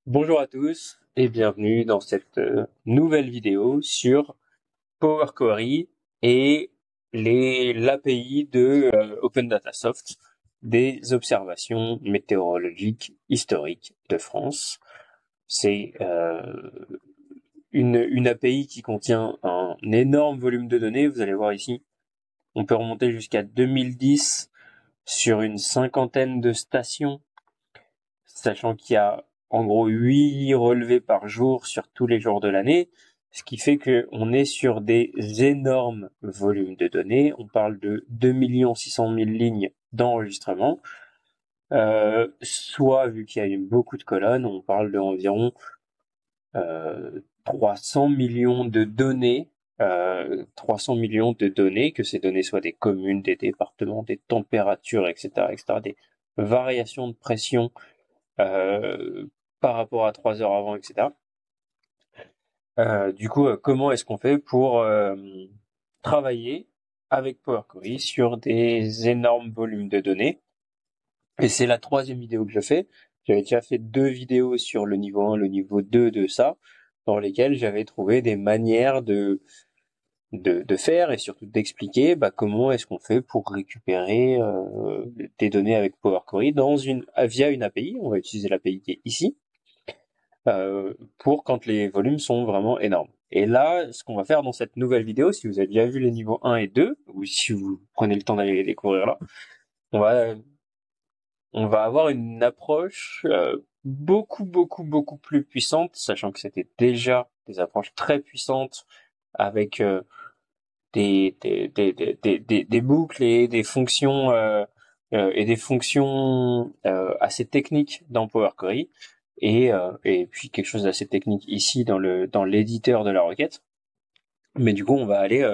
Bonjour à tous et bienvenue dans cette nouvelle vidéo sur Power Query et l'API de Open Data Soft des observations météorologiques historiques de France. C'est une API qui contient un énorme volume de données. Vous allez voir ici, on peut remonter jusqu'à 2010 sur une cinquantaine de stations, sachant qu'il y a en gros 8 relevés par jour sur tous les jours de l'année, ce qui fait qu'on est sur des énormes volumes de données. On parle de 2 600 000 lignes d'enregistrement, soit, vu qu'il y a eu beaucoup de colonnes, on parle d'environ 300 millions de données, 300 millions de données, que ces données soient des communes, des départements, des températures, etc., etc., des variations de pression euh, par rapport à 3 heures avant, etc. Comment est-ce qu'on fait pour travailler avec Power Query sur des énormes volumes de données? Et c'est la troisième vidéo que je fais. J'avais déjà fait 2 vidéos sur le niveau 1, le niveau 2 de ça, dans lesquelles j'avais trouvé des manières de faire et surtout d'expliquer comment est-ce qu'on fait pour récupérer des données avec Power Query via une API. On va utiliser l'API qui est ici, pour quand les volumes sont vraiment énormes. Et là, ce qu'on va faire dans cette nouvelle vidéo, si vous avez déjà vu les niveaux 1 et 2, ou si vous prenez le temps d'aller les découvrir là, on va, on va avoir une approche beaucoup plus puissante, sachant que c'était déjà des approches très puissantes avec des boucles et des fonctions assez techniques dans Power Query et puis quelque chose d'assez technique ici dans l'éditeur de la requête. Mais du coup, on va aller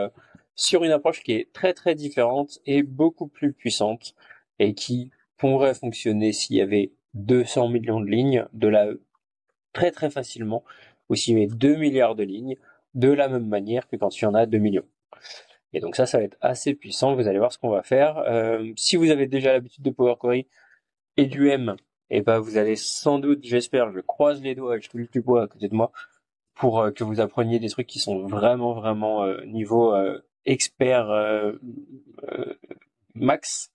sur une approche qui est très différente et beaucoup plus puissante et qui pourrait fonctionner s'il y avait 200 millions de lignes très facilement, ou s'il y avait 2 milliards de lignes de la même manière que quand il y en a 2 millions. Et donc ça va être assez puissant. Vous allez voir ce qu'on va faire. Si vous avez déjà l'habitude de Power Query et du M, et ben vous allez sans doute, j'espère, je croise les doigts, je touche du bois à côté de moi, pour que vous appreniez des trucs qui sont vraiment niveau expert euh, max.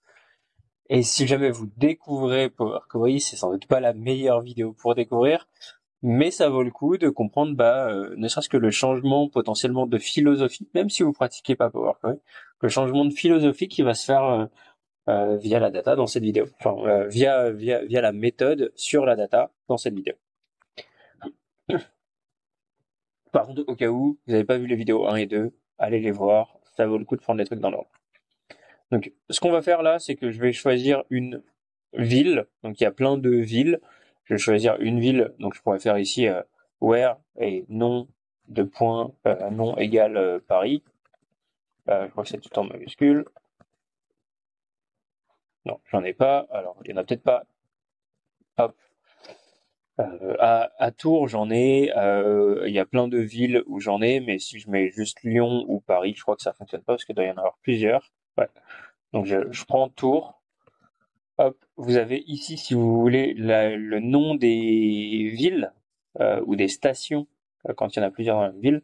Et si jamais vous découvrez Power Query, c'est sans doute pas la meilleure vidéo pour découvrir, mais ça vaut le coup de comprendre, ne serait-ce que le changement potentiellement de philosophie, même si vous pratiquez pas Power Query, le changement de philosophie qui va se faire via la data dans cette vidéo, enfin via la méthode sur la data dans cette vidéo. Par contre, au cas où vous n'avez pas vu les vidéos 1 et 2, allez les voir, ça vaut le coup de prendre les trucs dans l'ordre. Donc, ce qu'on va faire là, c'est que je vais choisir une ville. Donc, il y a plein de villes. Je vais choisir une ville. Donc, je pourrais faire ici where et nom de point nom égale Paris. Je crois que c'est tout en majuscule. Non, j'en ai pas. Alors, il y en a peut-être pas. Hop. À Tours, j'en ai. Il y a plein de villes où j'en ai, mais si je mets juste Lyon ou Paris, je crois que ça fonctionne pas parce qu'il doit y en avoir plusieurs. Ouais. Donc, je prends Tours. Hop, vous avez ici, si vous voulez, le nom des villes ou des stations quand il y en a plusieurs dans la même ville.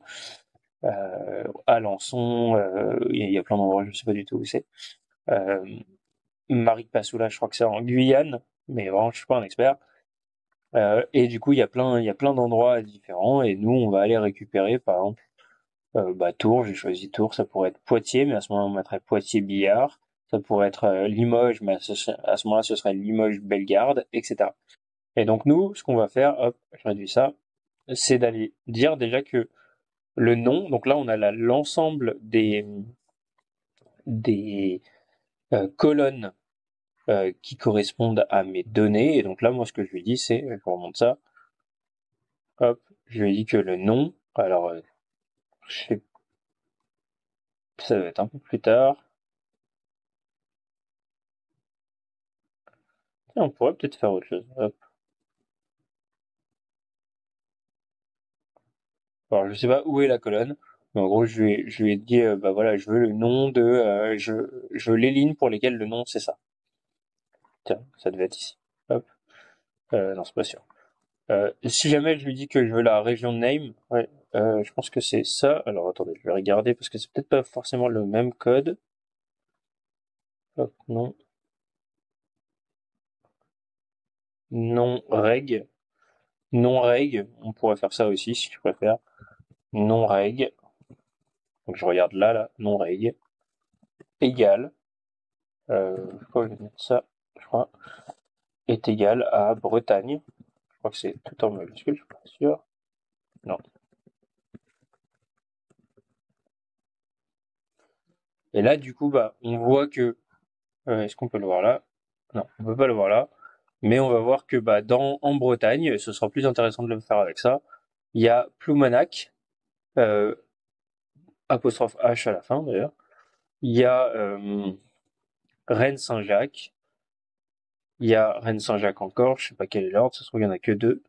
Alençon, il y a plein d'endroits, je ne sais pas du tout où c'est. Euh, Maripasoula, je crois que c'est en Guyane, mais vraiment, je suis pas un expert. Et du coup, il y a plein d'endroits différents, et nous, on va aller récupérer, par exemple, Tours. J'ai choisi Tours, ça pourrait être Poitiers, mais à ce moment-là, on mettrait Poitiers-Billard. Ça pourrait être Limoges, mais à ce moment-là, ce serait Limoges-Bellegarde, etc. Et donc nous, ce qu'on va faire, hop, je réduis ça, c'est d'aller dire déjà que le nom, donc là on a l'ensemble des colonnes qui correspondent à mes données. Et donc là, moi, ce que je lui dis, c'est, je vous remonte ça, hop, je lui dis que le nom, alors, je sais, ça va être un peu plus tard. Et on pourrait peut-être faire autre chose. Hop. Alors, je sais pas où est la colonne, mais en gros, je lui ai dit, voilà, je veux le nom je veux les lignes pour lesquelles le nom c'est ça. Tiens, ça devait être ici. Hop. Non, c'est pas sûr. Si jamais je lui dis que je veux la région de name, ouais, je pense que c'est ça. Alors attendez, je vais regarder parce que c'est peut-être pas forcément le même code. Hop, non, non reg, non reg. On pourrait faire ça aussi si tu préfères. Non reg. Donc je regarde là, non reg égal. Pourquoi je vais mettre ça? Je crois est égal à Bretagne. Je crois que c'est tout en majuscule, je suis pas sûr. Non. Et là, du coup, bah, on voit que, est-ce qu'on peut le voir là? Non, on peut pas le voir là. Mais on va voir que, bah, en Bretagne, ce sera plus intéressant de le faire avec ça. Il y a Ploumanac, euh, apostrophe H à la fin d'ailleurs. Il y a, Rennes-Saint-Jacques. Il y a Rennes-Saint-Jacques encore. Je sais pas quel est l'ordre. Ça se trouve, il y en a que deux.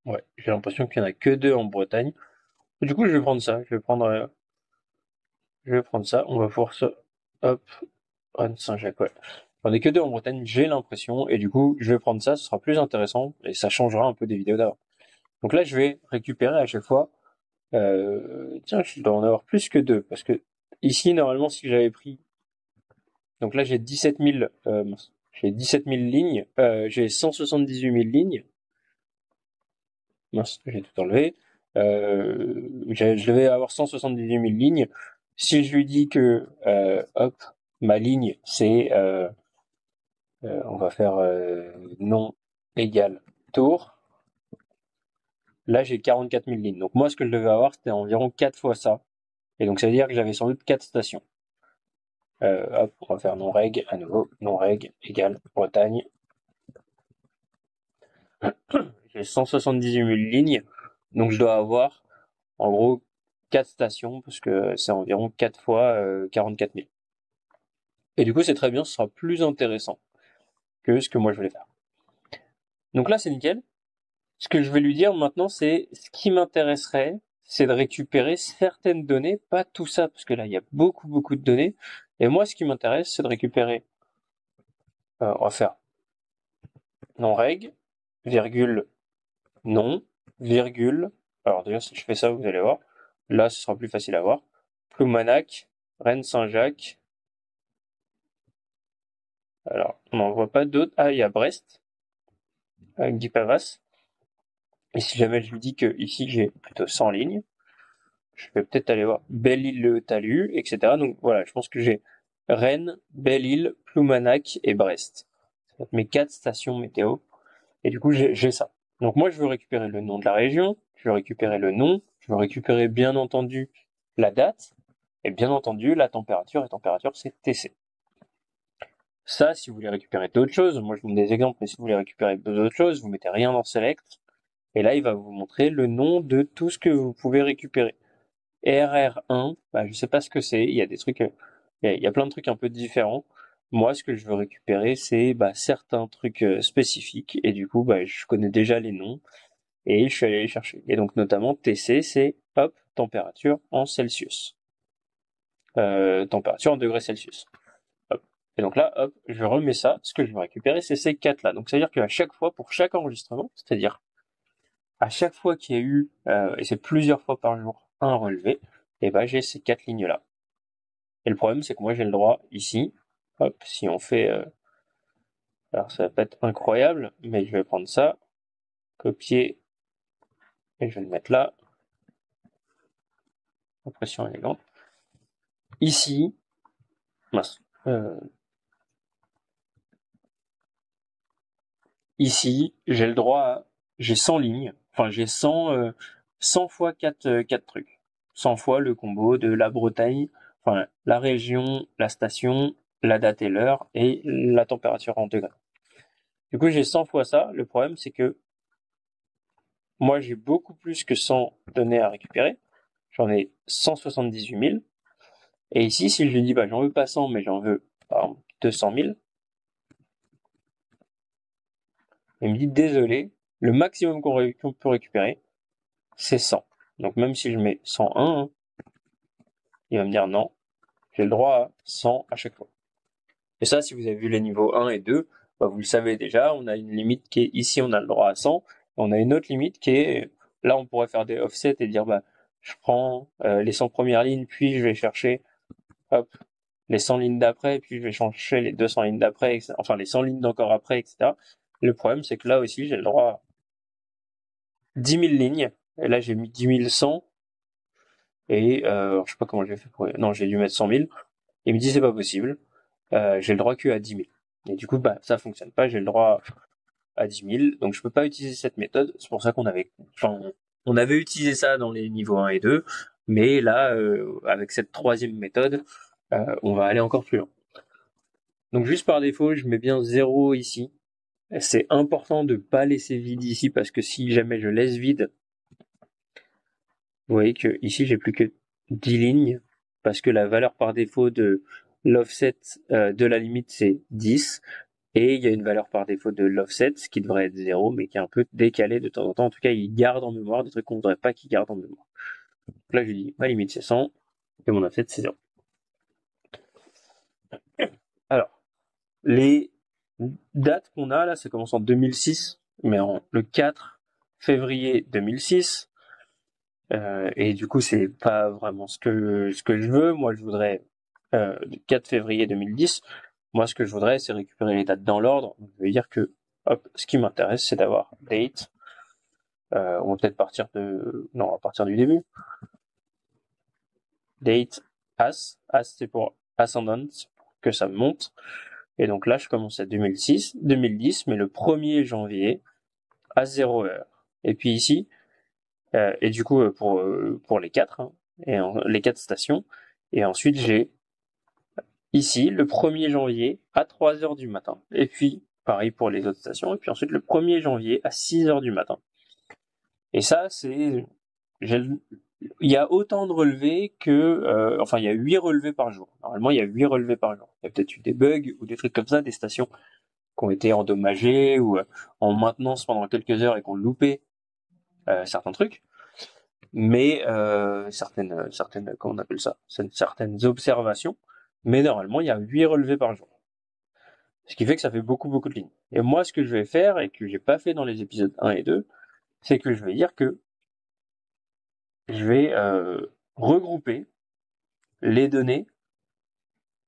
Ouais, j'ai l'impression qu'il y en a que deux en Bretagne. Du coup, je vais prendre ça. Je vais prendre ça. On va voir ça. Hop. Rennes-Saint-Jacques, ouais. J'en ai que deux en Bretagne, j'ai l'impression, et du coup, je vais prendre ça, ce sera plus intéressant, et ça changera un peu des vidéos d'avant. Donc là, je vais récupérer à chaque fois, tiens, je dois en avoir plus que deux, parce que ici, normalement, si j'avais pris, donc là, j'ai 17 000, j'ai 17 000 lignes, j'ai 178 000 lignes, mince, j'ai tout enlevé, je devais avoir 178 000 lignes. Si je lui dis que, hop, ma ligne, c'est, on va faire nom égal tour. Là, j'ai 44 000 lignes. Donc moi, ce que je devais avoir, c'était environ 4 fois ça. Et donc ça veut dire que j'avais sans doute 4 stations. Hop, on va faire non reg à nouveau. Non reg égale Bretagne. J'ai 178 000 lignes. Donc je dois avoir en gros 4 stations parce que c'est environ 4 fois 44 000. Et du coup, c'est très bien, ce sera plus intéressant que ce que moi je voulais faire. Donc là, c'est nickel. Ce que je vais lui dire maintenant, c'est ce qui m'intéresserait, c'est de récupérer certaines données, pas tout ça, parce que là, il y a beaucoup de données. Et moi, ce qui m'intéresse, c'est de récupérer, on va faire non reg, virgule, non, virgule. Alors déjà, si je fais ça, vous allez voir. Là, ce sera plus facile à voir. Ploumanac, Rennes-Saint-Jacques. Alors, on n'en voit pas d'autres. Ah, il y a Brest, avec Guy Pavas. Et si jamais je lui dis que ici, j'ai plutôt 100 lignes, je vais peut-être aller voir Belle-Île-le-Talus, etc. Donc voilà, je pense que j'ai Rennes, Belle-Île, Ploumanac et Brest. Ça va être mes 4 stations météo. Et du coup, j'ai ça. Donc moi, je veux récupérer le nom de la région, je veux récupérer le nom, je veux récupérer bien entendu la date, et bien entendu la température, et température c'est TC. Ça, si vous voulez récupérer d'autres choses, moi je vous donne des exemples, mais si vous voulez récupérer d'autres choses, vous mettez rien dans Select, et là il va vous montrer le nom de tout ce que vous pouvez récupérer. RR1, bah, je sais pas ce que c'est. Il y a des trucs, il y a plein de trucs un peu différents. Moi, ce que je veux récupérer, c'est bah, certains trucs spécifiques. Et du coup, bah, je connais déjà les noms et je suis allé les chercher. Et donc, notamment, TC, c'est hop, température en Celsius. Température en degrés Celsius. Hop. Et donc là, hop, je remets ça. Ce que je veux récupérer, c'est ces 4-là. Donc, ça veut dire qu'à chaque fois, pour chaque enregistrement, c'est-à-dire à chaque fois qu'il y a eu, et c'est plusieurs fois par jour, un relevé, et ben j'ai ces 4 lignes-là. Et le problème, c'est que moi, j'ai le droit ici, hop, si on fait, alors ça va pas être incroyable, mais je vais prendre ça, copier, et je vais le mettre là, impression élégante. Ici, mince, ici, j'ai le droit à, j'ai 100 lignes, enfin j'ai 100 fois 4 trucs. 100 fois le combo de la Bretagne, enfin la région, la station, la date et l'heure, et la température en degrés. Du coup, j'ai 100 fois ça. Le problème, c'est que moi, j'ai beaucoup plus que 100 données à récupérer. J'en ai 178 000. Et ici, si je lui dis, bah, j'en veux pas 100, mais j'en veux, par exemple, 200 000, il me dit, désolé, le maximum qu'on peut récupérer, c'est 100. Donc, même si je mets 101, hein, il va me dire non, j'ai le droit à 100 à chaque fois. Et ça, si vous avez vu les niveaux 1 et 2, bah, vous le savez déjà, on a une limite qui est ici, on a le droit à 100, on a une autre limite qui est, là on pourrait faire des offsets et dire bah je prends les 100 premières lignes, puis je vais chercher hop, les 100 lignes d'après, puis je vais chercher les 200 lignes d'après, enfin les 100 lignes d'encore après, etc. Le problème c'est que là aussi j'ai le droit à 10 000 lignes, et là j'ai mis 10 100, et je sais pas comment j'ai fait pour... Non, j'ai dû mettre 100 000, il me dit c'est pas possible, j'ai le droit que à 10 000. Et du coup, bah, ça fonctionne pas, j'ai le droit à 10 000, donc je peux pas utiliser cette méthode. C'est pour ça qu'on avait, enfin, on avait utilisé ça dans les niveaux 1 et 2, mais là, avec cette troisième méthode, on va aller encore plus loin. Donc juste par défaut, je mets bien 0 ici. C'est important de pas laisser vide ici, parce que si jamais je laisse vide, vous voyez que ici j'ai plus que 10 lignes, parce que la valeur par défaut de l'offset de la limite c'est 10, et il y a une valeur par défaut de l'offset qui devrait être 0, mais qui est un peu décalée de temps en temps. En tout cas, il garde en mémoire des trucs qu'on ne voudrait pas qu'il garde en mémoire. Donc là, je dis ma limite c'est 100, et mon offset c'est 0. Alors, les dates qu'on a là, ça commence en 2006, mais le 4 février 2006. Et du coup, c'est pas vraiment ce que je veux. Moi, je voudrais le 4 février 2010. Moi, ce que je voudrais, c'est récupérer les dates dans l'ordre. Je veux dire que, hop, ce qui m'intéresse, c'est d'avoir date. On va peut-être partir de, non, on va partir du début. Date as c'est pour ascendant, pour que ça monte. Et donc là, je commence à 2010, mais le 1er janvier à 0 heure. Et puis ici, et du coup pour les 4, hein, et les 4 stations. Et ensuite j'ai ici le 1er janvier à 3 heures du matin. Et puis pareil pour les autres stations. Et puis ensuite le 1er janvier à 6 heures du matin. Et ça c'est, il y a autant de relevés que, enfin il y a 8 relevés par jour. Normalement il y a 8 relevés par jour. Il y a peut-être eu des bugs ou des trucs comme ça, des stations qui ont été endommagées ou en maintenance pendant quelques heures et qui ont loupé certains trucs. Mais certaines, comment on appelle ça, certaines observations, mais normalement il y a 8 relevés par jour. Ce qui fait que ça fait beaucoup de lignes. Et moi ce que je vais faire, et que j'ai pas fait dans les épisodes 1 et 2, c'est que je vais dire que je vais regrouper les données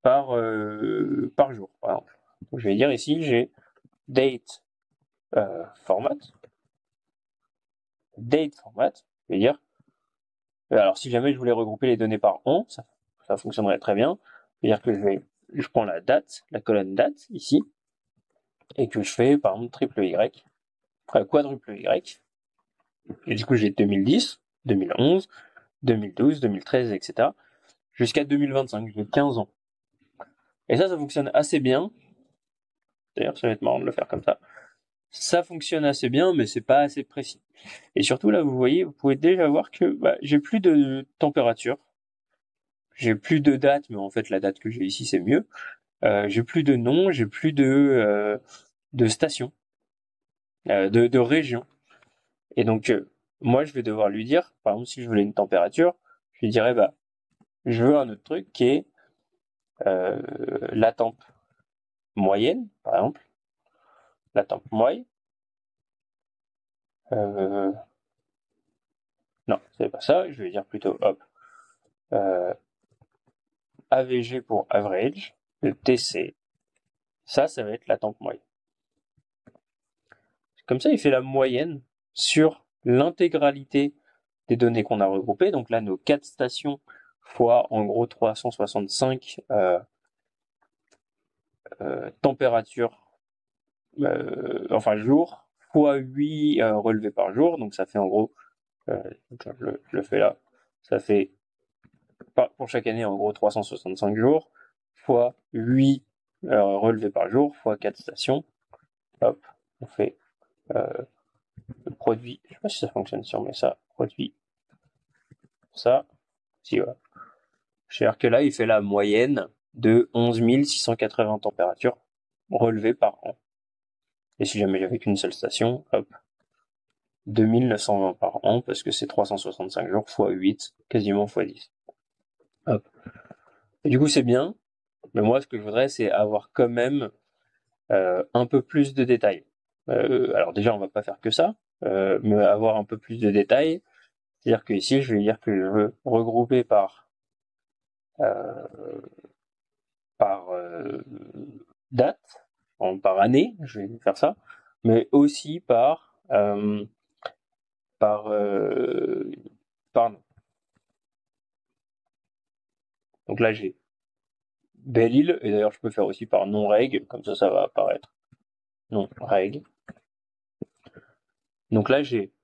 par jour, par exemple. Donc, je vais dire ici j'ai date format, je vais dire, alors si jamais je voulais regrouper les données par an, ça fonctionnerait très bien. C'est-à-dire que je prends la date, la colonne date ici, et que je fais par exemple triple Y, quadruple Y. Et du coup j'ai 2010, 2011, 2012, 2013, etc. jusqu'à 2025, j'ai 15 ans. Et ça fonctionne assez bien. D'ailleurs, ça va être marrant de le faire comme ça. Ça fonctionne assez bien, mais c'est pas assez précis. Et surtout là, vous voyez, vous pouvez déjà voir que j'ai plus de température. J'ai plus de date, mais en fait la date que j'ai ici c'est mieux. J'ai plus de nom, j'ai plus de station, de région. Et donc moi je vais devoir lui dire, par exemple si je voulais une température, je lui dirais je veux un autre truc qui est la temp moyenne, par exemple, la temp moyenne. Non, c'est pas ça. Je vais dire plutôt hop AVG pour average, le TC. Ça va être la temp moyenne. Comme ça, il fait la moyenne sur l'intégralité des données qu'on a regroupées. Donc là, nos 4 stations fois en gros 365 températures, enfin jours, fois 8 relevés par jour. Donc ça fait en gros, je le fais là, ça fait pour chaque année en gros 365 jours, fois 8 relevés par jour, fois 4 stations. Hop, on fait le produit, je sais pas si ça fonctionne si on met ça, produit, ça, si voilà. C'est-à-dire que là, il fait la moyenne de 11 680 températures relevées par an. Et si jamais j'avais qu'une seule station, hop, 2920 par an, parce que c'est 365 jours fois 8, quasiment fois 10. Hop. Et du coup, c'est bien, mais moi, ce que je voudrais, c'est avoir quand même un peu plus de détails. Alors déjà, on va pas faire que ça, mais avoir un peu plus de détails. C'est-à-dire que ici, je vais dire que je veux regrouper euh, par date, par année, je vais faire ça, mais aussi par, euh, par nom. Donc là, j'ai Belle-Île, et d'ailleurs, je peux faire aussi par non-reg, comme ça va apparaître. Non-reg. Donc là, j'ai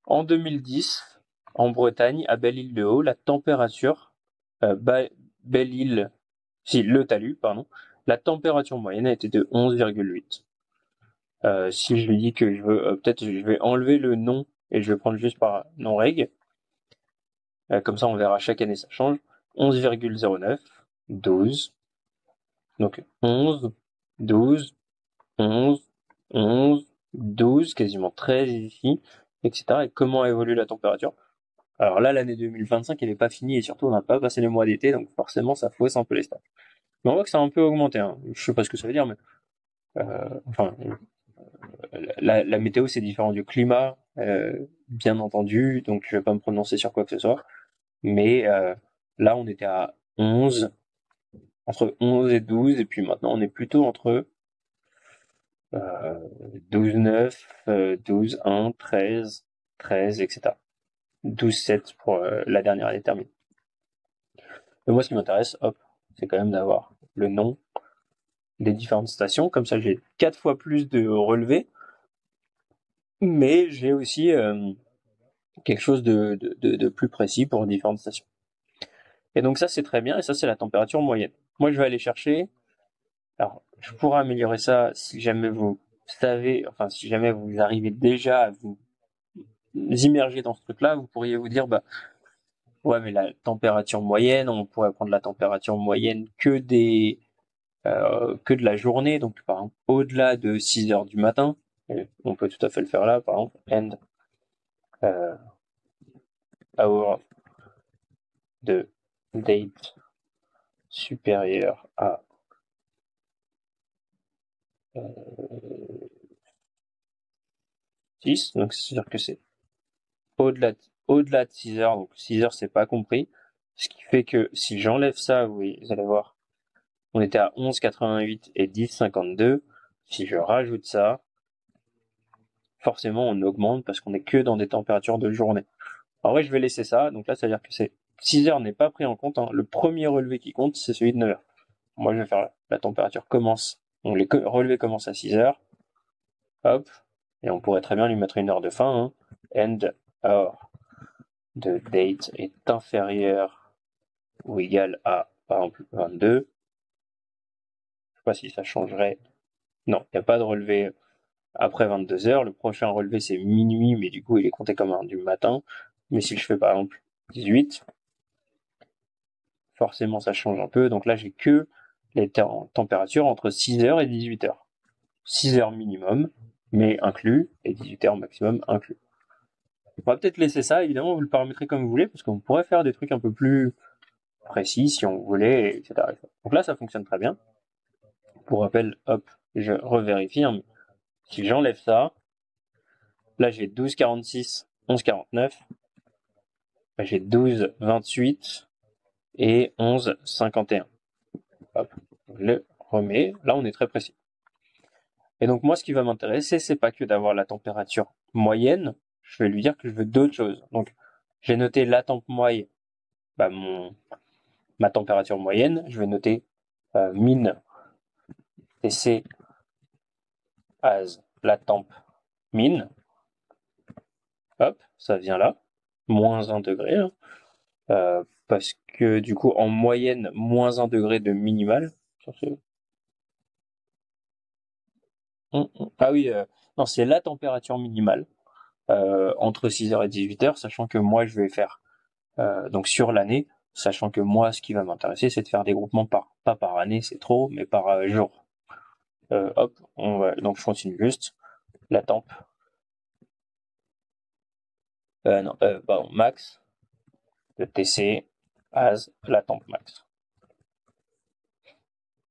en 2010, en Bretagne, à Belle-Île-de-Haut, la température, Belle-Île, si, le talus, pardon, la température moyenne a été de 11,8. Si je lui dis que je veux, peut-être je vais enlever le nom et je vais prendre juste par non-reg. Comme ça, on verra chaque année, ça change. 11,09, 12. Donc 11, 12, 11, 11, 12, quasiment 13 ici, etc. Et comment évolue la température? Alors là, l'année 2025, elle n'est pas finie et surtout, on n'a pas passé les mois d'été, donc forcément, ça fausse un peu les stats. Mais on voit que ça a un peu augmenté. Hein. Je sais pas ce que ça veut dire, mais enfin, la météo, c'est différent du climat, bien entendu, donc je vais pas me prononcer sur quoi que ce soit. Mais là, on était à 11, entre 11 et 12, et puis maintenant, on est plutôt entre 12,9, 12,1, 13, 13, etc. 12,7 pour la dernière année terminée. Mais moi, ce qui m'intéresse, hop, c'est quand même d'avoir le nom des différentes stations. Comme ça, j'ai 4 fois plus de relevés, mais j'ai aussi quelque chose de plus précis pour différentes stations. Et donc ça, c'est très bien, et ça, c'est la température moyenne. Moi, je vais aller chercher. Alors, je pourrais améliorer ça si jamais vous savez, enfin, si jamais vous arrivez déjà à vous immerger dans ce truc-là, vous pourriez vous dire, bah, ouais, mais la température moyenne, on pourrait prendre la température moyenne que de la journée, donc par exemple au-delà de 6 heures du matin. Et on peut tout à fait le faire là, par exemple, end hour de date supérieur à 6, donc c'est-à-dire que c'est au-delà au-delà de 6 heures, donc 6 heures c'est pas compris, ce qui fait que si j'enlève ça, oui, vous allez voir, on était à 11,88 et 10,52, si je rajoute ça, forcément on augmente parce qu'on est que dans des températures de journée. En vrai, je vais laisser ça, donc là ça veut dire que c'est 6 heures n'est pas pris en compte, hein. Le premier relevé qui compte, c'est celui de 9 heures. Moi je vais faire la température commence, donc les relevés commencent à 6 heures, hop, et on pourrait très bien lui mettre une heure de fin, hein. End hour de date est inférieur ou égal à, par exemple, 22. Je sais pas si ça changerait. Non, il n'y a pas de relevé après 22 heures. Le prochain relevé, c'est minuit, mais du coup, il est compté comme un du matin. Mais si je fais, par exemple, 18, forcément, ça change un peu. Donc là, j'ai que les températures entre 6 heures et 18 heures. 6 heures minimum, mais inclus, et 18 heures maximum inclus. On va peut-être laisser ça, évidemment, vous le paramétrez comme vous voulez, parce qu'on pourrait faire des trucs un peu plus précis si on voulait, etc. Donc là, ça fonctionne très bien. Pour rappel, hop, je revérifie. Hein. Si j'enlève ça, là j'ai 12,46, 11,49. Là, j'ai 12,28 et 11,51. Hop, je le remets. Là, on est très précis. Et donc moi, ce qui va m'intéresser, c'est pas que d'avoir la température moyenne. Je vais lui dire que je veux d'autres choses. Donc, j'ai noté la temp moyenne, bah, ma température moyenne. Je vais noter min TC as la temp min. Hop, ça vient là. Moins 1 degré. Hein. Parce que du coup, en moyenne, moins 1 degré de minimal. Ah oui, non, c'est la température minimale entre 6 heures et 18 heures, sachant que moi, je vais faire, donc sur l'année, sachant que moi, ce qui va m'intéresser, c'est de faire des groupements pas par année, c'est trop, mais par jour. Hop, donc je continue juste. La temp, non, pardon, max de TC as la temp max.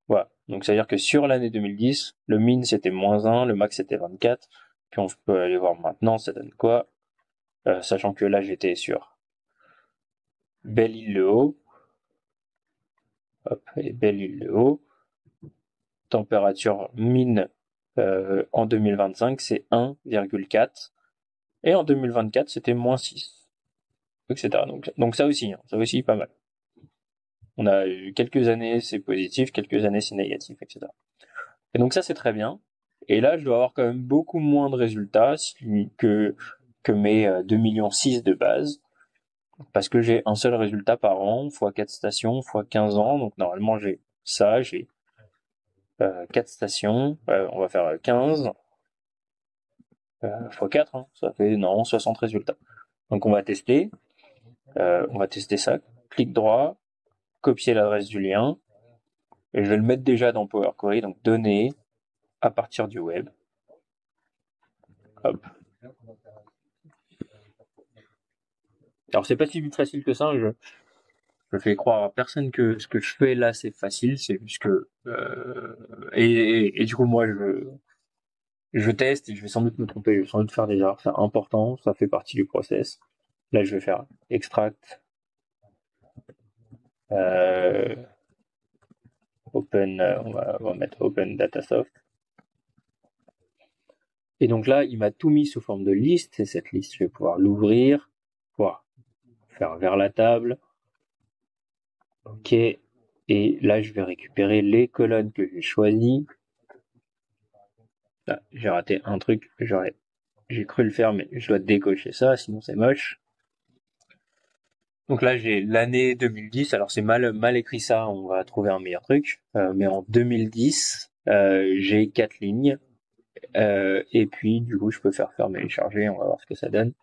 Voilà. Donc, c'est-à-dire que sur l'année 2010, le min c'était -1, le max c'était 24. Puis on peut aller voir maintenant, ça donne quoi? Sachant que là j'étais sur Belle-Île-le-Haut. Hop, et Belle-Île-le-Haut. Température min en 2025, c'est 1,4. Et en 2024, c'était -6, etc. Donc ça aussi, pas mal. On a eu quelques années, c'est positif, quelques années, c'est négatif, etc. Et donc ça, c'est très bien. Et là, je dois avoir quand même beaucoup moins de résultats que mes 2,6 millions de base, parce que j'ai un seul résultat par an, fois 4 stations, fois 15 ans. Donc normalement, j'ai 4 stations, on va faire 15 fois 4, hein, ça fait 60 résultats. Donc on va tester ça, clic droit, copier l'adresse du lien, et je vais le mettre déjà dans Power Query, donc données à partir du web. Hop. Alors c'est pas si facile que ça, je fais croire à personne que ce que je fais là c'est facile, c'est juste que et du coup moi je teste et je vais sans doute me tromper, je vais sans doute faire des erreurs, c'est important, ça fait partie du process. Là je vais faire extract open, on va mettre open datasoft. Et donc là, il m'a tout mis sous forme de liste, et cette liste, je vais pouvoir l'ouvrir, pouvoir faire vers la table. Ok. Et là, je vais récupérer les colonnes que j'ai choisies. Là, j'ai raté un truc, j'ai cru le faire, mais je dois décocher ça, sinon c'est moche. Donc là, j'ai l'année 2010. Alors c'est mal écrit ça, on va trouver un meilleur truc. Mais en 2010, j'ai 4 lignes. Et puis, du coup, je peux faire fermer et charger. On va voir ce que ça donne.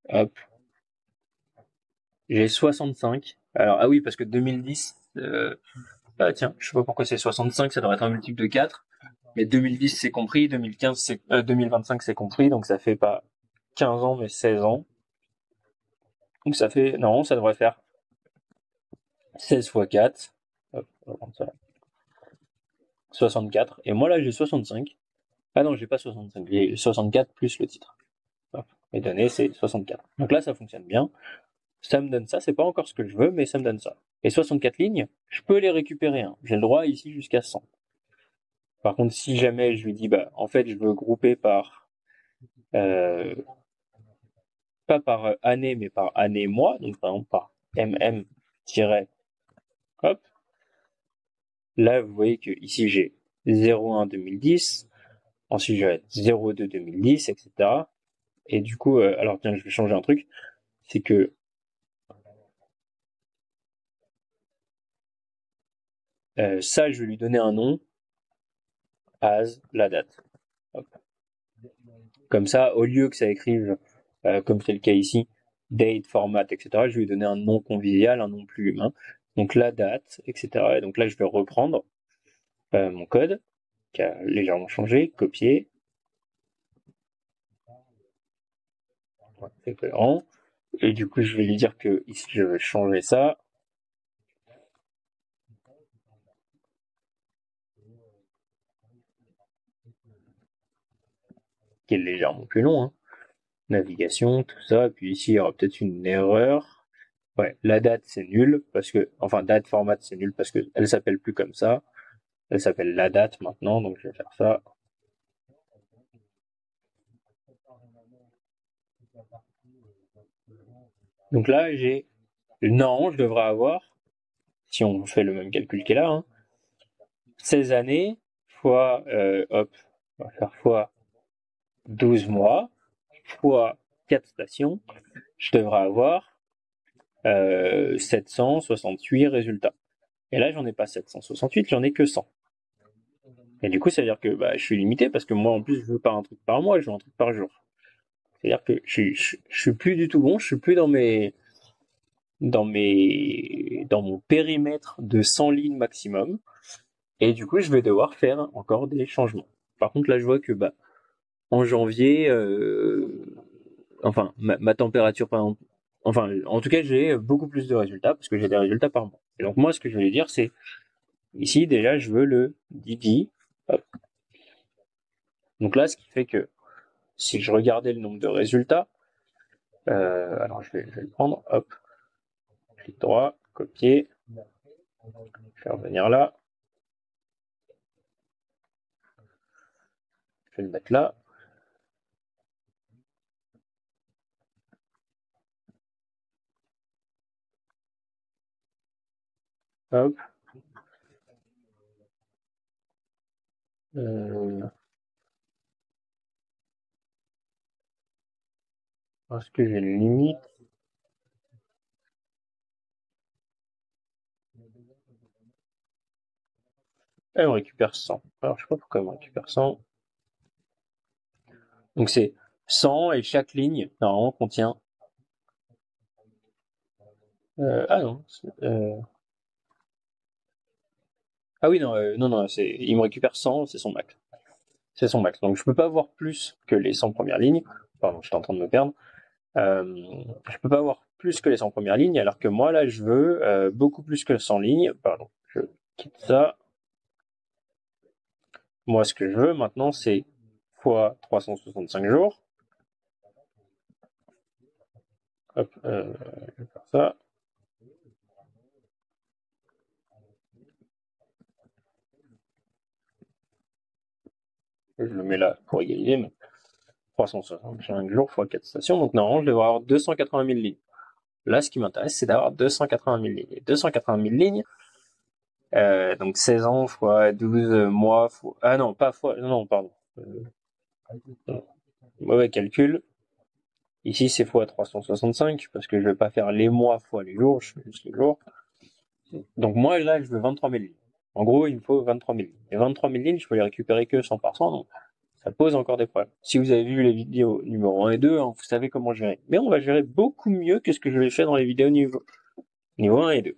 Hop. J'ai 65. Alors, ah oui, parce que 2010, ah tiens, je sais pas pourquoi c'est 65, ça devrait être un multiple de 4. Mais 2010 c'est compris, 2025 c'est compris, donc ça fait pas 15 ans mais 16 ans. Donc ça fait, non, ça devrait faire 16 fois 4. Hop, on va prendre ça. 64. Et moi là j'ai 65. Ah non, j'ai pas 65, j'ai 64 plus le titre. Hop, mes données c'est 64. Donc là ça fonctionne bien. Ça me donne ça, c'est pas encore ce que je veux, mais ça me donne ça. Et 64 lignes, je peux les récupérer. Hein. J'ai le droit ici jusqu'à 100. Par contre, si jamais je lui dis, bah, en fait, je veux grouper pas par année, mais par année-mois, donc par exemple par mm- hop. Là, vous voyez que ici j'ai 01 2010, ensuite je vais être 02 2010, etc. Et du coup, alors tiens, je vais changer un truc, c'est que ça, je vais lui donner un nom, as la date. Hop. Comme ça, au lieu que ça écrive, comme c'est le cas ici, date, format, etc., je vais lui donner un nom convivial, un nom plus humain. Donc la date, etc. Et donc là, je vais reprendre mon code, qui a légèrement changé, copier. Ouais, c'est cohérent. Et du coup, je vais lui dire que ici, je vais changer ça. Qui est légèrement plus long, hein. Navigation, tout ça. Et puis ici, il y aura peut-être une erreur. Ouais, la date, c'est nul, parce que, enfin, date format, c'est nul, parce que elle s'appelle plus comme ça. Elle s'appelle la date maintenant, donc je vais faire ça. Donc là, non, je devrais avoir, si on fait le même calcul qui est là, hein, 16 années fois, hop, on va faire fois 12 mois, fois 4 stations, je devrais avoir 768 résultats. Et là, j'en ai pas 768, j'en ai que 100. Et du coup, ça veut dire que bah, je suis limité parce que moi, en plus, je veux pas un truc par mois, je veux un truc par jour. C'est-à-dire que je suis plus du tout bon, je suis plus dans mon périmètre de 100 lignes maximum. Et du coup, je vais devoir faire encore des changements. Par contre, là, je vois que bah, en janvier, enfin, ma température, par exemple, enfin, en tout cas, j'ai beaucoup plus de résultats parce que j'ai des résultats par mois. Et donc, moi, ce que je vais lui dire, c'est Ici, déjà, je veux le Didi. Hop. Donc là, ce qui fait que si je regardais le nombre de résultats, alors je vais le prendre, hop, clic droit, copier, je vais revenir là, je vais le mettre là. Hop. Est-ce que j'ai une limite? Et on récupère 100. Alors je sais pas pourquoi on récupère 100. Donc c'est 100 et chaque ligne, normalement, contient... ah non. Ah oui, non, non, il me récupère 100, c'est son max. C'est son max. Donc je peux pas avoir plus que les 100 premières lignes. Pardon, j'étais en train de me perdre. Je peux pas avoir plus que les 100 premières lignes, alors que moi, là, je veux beaucoup plus que 100 lignes. Pardon, je quitte ça. Moi, ce que je veux maintenant, c'est fois 365 jours. Hop, je vais faire ça. Je le mets là pour égaliser, mais 365 jours fois 4 stations. Donc normalement, je devrais avoir 280 000 lignes. Là, ce qui m'intéresse, c'est d'avoir 280 000 lignes. Et 280 000 lignes, donc 16 ans fois 12 mois fois... Ah non, pas fois... Non, pardon. Mauvais calcul. Ici, c'est fois 365, parce que je vais pas faire les mois fois les jours, je fais juste les jours. Donc moi, là, je veux 23 000 lignes. En gros, il me faut 23 000 lignes. Et 23 000 lignes, je peux les récupérer que 100%, donc ça pose encore des problèmes. Si vous avez vu les vidéos numéro 1 et 2, hein, vous savez comment gérer. Mais on va gérer beaucoup mieux que ce que je vais faire dans les vidéos niveau 1 et 2.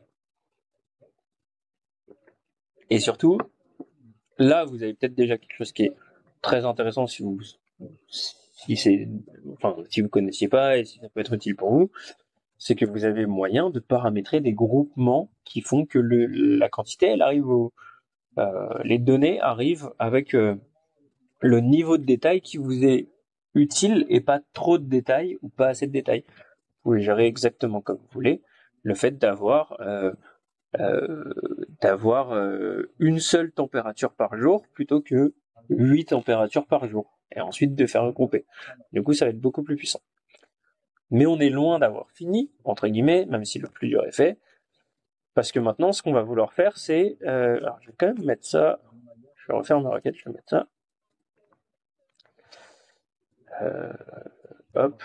Et surtout, là, vous avez peut-être déjà quelque chose qui est très intéressant si vous connaissiez pas et si ça peut être utile pour vous, c'est que vous avez moyen de paramétrer des groupements qui font que la quantité, elle arrive les données arrivent avec le niveau de détail qui vous est utile et pas trop de détails ou pas assez de détails. Vous pouvez gérer exactement comme vous voulez le fait euh, d'avoir une seule température par jour plutôt que 8 températures par jour et ensuite de faire regrouper. Du coup, ça va être beaucoup plus puissant. Mais on est loin d'avoir fini, entre guillemets, même si le plus dur est fait, parce que maintenant, ce qu'on va vouloir faire, c'est... alors, je vais quand même mettre ça... Je vais refaire ma requête, je vais mettre ça. Hop.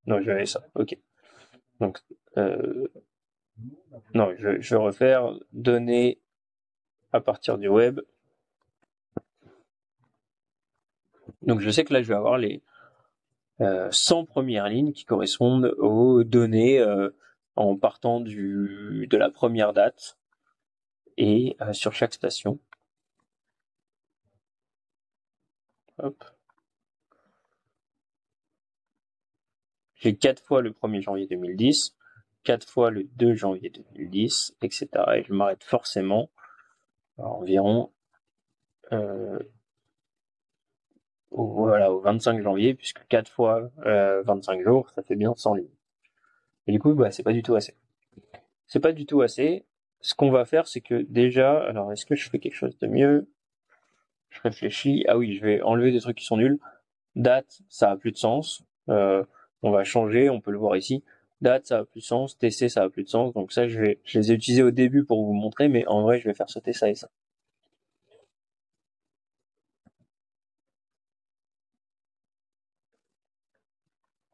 Non, j'avais ça. Ok. Donc, non, je vais refaire données à partir du web. Donc, je sais que là, je vais avoir les 100 premières lignes qui correspondent aux données en partant de la première date et sur chaque station. Hop. J'ai 4 fois le 1er janvier 2010, 4 fois le 2 janvier 2010, etc. Et je m'arrête forcément à environ au 25 janvier, puisque 4 fois 25 jours, ça fait bien 100 lignes. Et du coup, bah, c'est pas du tout assez. C'est pas du tout assez. Ce qu'on va faire, c'est que déjà, alors est-ce que je fais quelque chose de mieux? Je réfléchis. Ah oui, je vais enlever des trucs qui sont nuls. Date, ça a plus de sens. On va changer, on peut le voir ici. Date, ça a plus de sens. TC, ça a plus de sens. Donc ça, je les ai utilisés au début pour vous montrer, mais en vrai, je vais faire sauter ça et ça.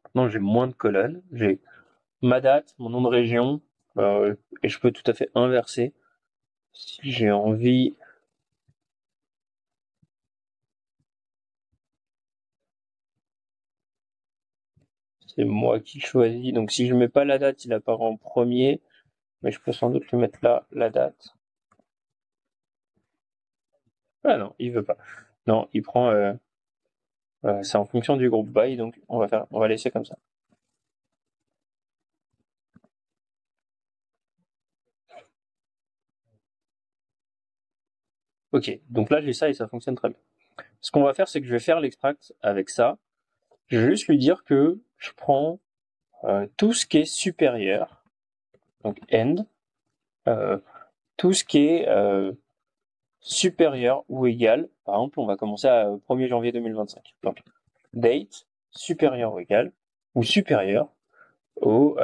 Maintenant, j'ai moins de colonnes. J'ai ma date, mon nom de région, et je peux tout à fait inverser. Si j'ai envie, c'est moi qui choisis. Donc si je mets pas la date, il apparaît en premier, mais je peux sans doute le mettre là, la date. Ah non, il veut pas. Non, il prend. C'est en fonction du groupe by, donc on va laisser comme ça. Ok, donc là j'ai ça et ça fonctionne très bien. Ce qu'on va faire, c'est que je vais faire l'extract avec ça. Je vais juste lui dire que je prends tout ce qui est supérieur, donc end, euh, tout ce qui est supérieur ou égal. Par exemple, on va commencer à 1er janvier 2025. Donc, date supérieur ou égal, ou supérieur au...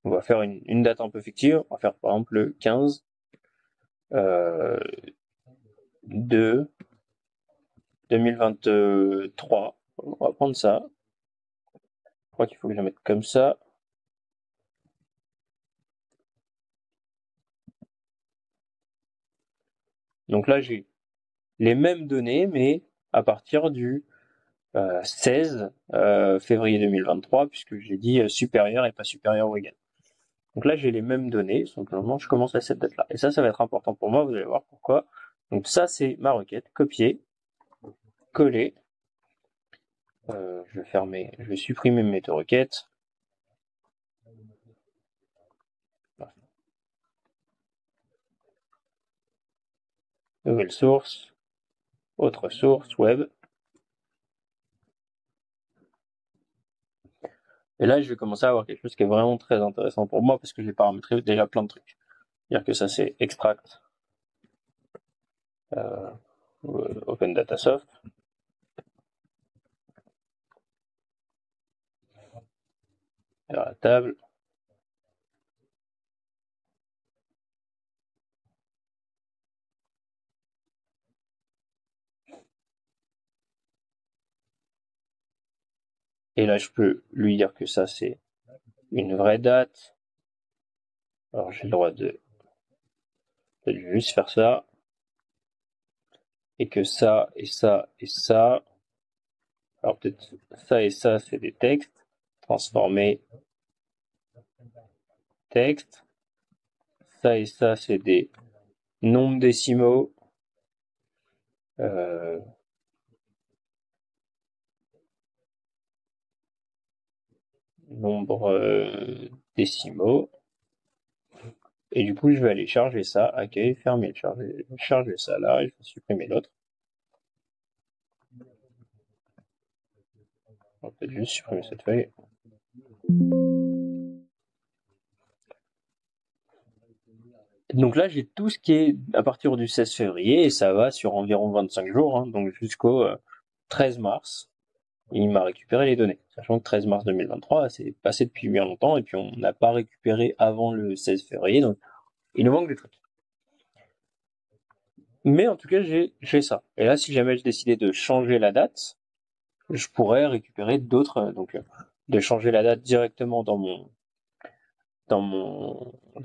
on va faire une date un peu fictive. On va faire par exemple le 15 de 2023. On va prendre ça. Je crois qu'il faut que je la mette comme ça. Donc là, j'ai les mêmes données, mais à partir du 16 février 2023, puisque j'ai dit supérieur et pas supérieur ou égal. Donc là, j'ai les mêmes données, simplement, je commence à cette date-là. Et ça va être important pour moi, vous allez voir pourquoi. Donc ça, c'est ma requête, copier, coller. Je vais supprimer mes deux requêtes. Voilà. Nouvelle source, autre source, web. Et là, je vais commencer à avoir quelque chose qui est vraiment très intéressant pour moi parce que j'ai paramétré déjà plein de trucs. C'est-à-dire que ça, c'est extract, euh, Open Data Soft. Alors, la table. Et là, je peux lui dire que ça, c'est une vraie date. Alors, j'ai le droit de juste faire ça. Et que ça, et ça, et ça. Alors, peut-être ça et ça, c'est des textes. Transformer texte. Ça et ça, c'est des nombres décimaux. Euh, nombres décimaux. Et du coup, je vais aller charger ça, accueil, fermer, charger ça là, et je vais supprimer l'autre. On va peut-être juste supprimer cette feuille. Donc là, j'ai tout ce qui est à partir du 16 février, et ça va sur environ 25 jours, hein, donc jusqu'au 13 mars. Il m'a récupéré les données. Sachant que 13 mars 2023, c'est passé depuis bien longtemps, et puis on n'a pas récupéré avant le 16 février, donc il nous manque des trucs. Mais en tout cas, j'ai ça. Et là, si jamais je décidais de changer la date, je pourrais récupérer d'autres, donc de changer la date directement dans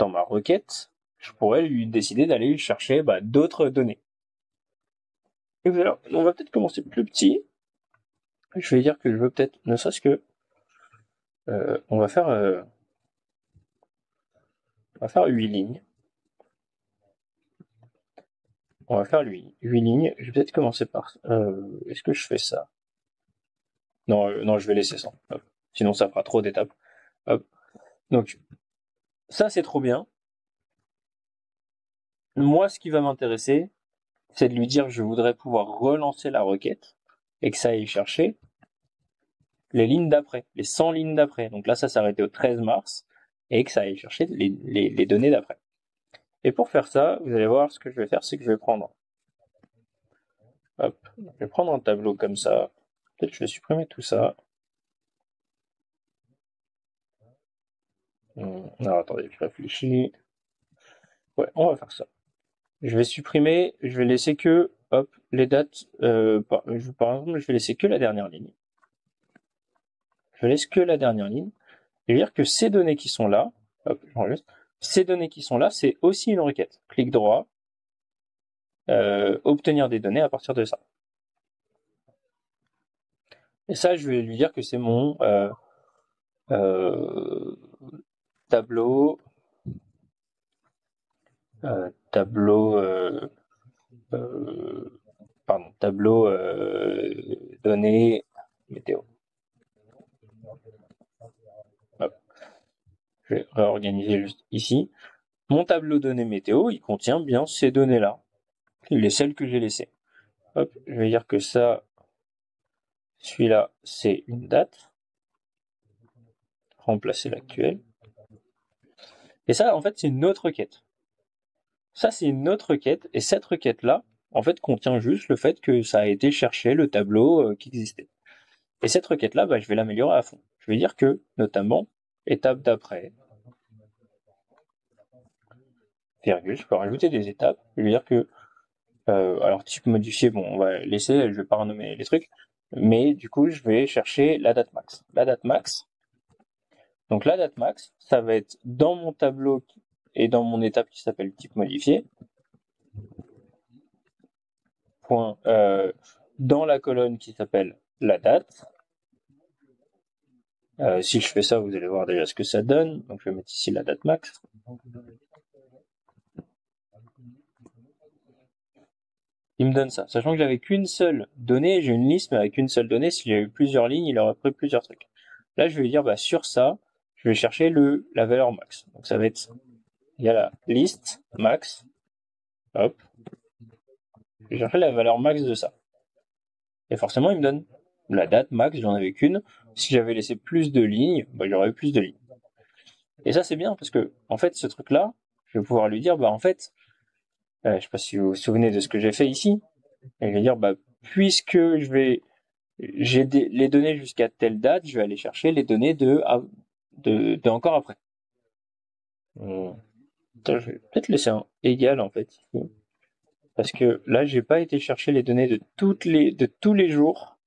ma requête, je pourrais lui décider d'aller chercher d'autres données. Et voilà, on va peut-être commencer plus petit. Je vais dire que je veux peut-être, ne serait-ce que, on va faire 8 lignes. On va faire 8 lignes. Je vais peut-être commencer par, est-ce que je fais ça? Non, non, je vais laisser ça. Hop. Sinon, ça fera trop d'étapes. Hop. Donc, ça, c'est trop bien. Moi, ce qui va m'intéresser, c'est de lui dire que je voudrais pouvoir relancer la requête et que ça aille chercher les lignes d'après, les 100 lignes d'après. Donc là, ça s'arrêtait au 13 mars et que ça aille chercher les données d'après. Et pour faire ça, vous allez voir, ce que je vais faire, c'est que je vais prendre, hop, je vais prendre un tableau comme ça. Peut-être que je vais supprimer tout ça. Alors attendez, je réfléchis. Ouais, on va faire ça. Je vais supprimer, je vais laisser que, hop, les dates, par exemple, je vais laisser que la dernière ligne. Je laisse que la dernière ligne. Je veux dire que ces données qui sont là, hop, j'enregistre, ces données qui sont là, c'est aussi une requête. Clic droit, obtenir des données à partir de ça. Et ça, je vais lui dire que c'est mon tableau, tableau, tableau données météo. Hop. Je vais réorganiser juste ici. Mon tableau données météo, il contient bien ces données-là. les celles que j'ai laissées. Hop, je vais dire que ça, celui-là, c'est une date. Remplacer l'actuel. Et ça, en fait, c'est une autre requête. Ça, c'est une autre requête, et cette requête-là, en fait, contient juste le fait que ça a été chercher le tableau qui existait. Et cette requête-là, bah, je vais l'améliorer à fond. Je vais dire que, notamment, étape d'après, virgule, je peux rajouter des étapes. Je vais dire que, alors type modifié, bon, on va laisser, je vais pas renommer les trucs, mais du coup, je vais chercher la date max. La date max. Donc la date max, ça va être dans mon tableau et dans mon étape qui s'appelle type modifié. Point, dans la colonne qui s'appelle la date. Si je fais ça, vous allez voir déjà ce que ça donne. Donc je vais mettre ici la date max. Il me donne ça. Sachant que j'avais qu'une seule donnée, j'ai une liste mais avec une seule donnée. Si j'avais eu plusieurs lignes, il aurait pris plusieurs trucs. Là, je vais dire, bah, sur ça, je vais chercher la valeur max. Donc ça va être, il y a la liste max. Hop. Je vais chercher la valeur max de ça. Et forcément, il me donne la date max, j'en avais qu'une. Si j'avais laissé plus de lignes, bah, j'aurais eu plus de lignes. Et ça, c'est bien parce que, en fait, ce truc-là, je vais pouvoir lui dire, bah, en fait, je sais pas si vous vous souvenez de ce que j'ai fait ici. Et je vais dire, bah, puisque j'ai les données jusqu'à telle date, je vais aller chercher les données de encore après. Attends, je vais peut-être laisser un égal, en fait, ici. Parce que là, j'ai pas été chercher les données de tous les jours,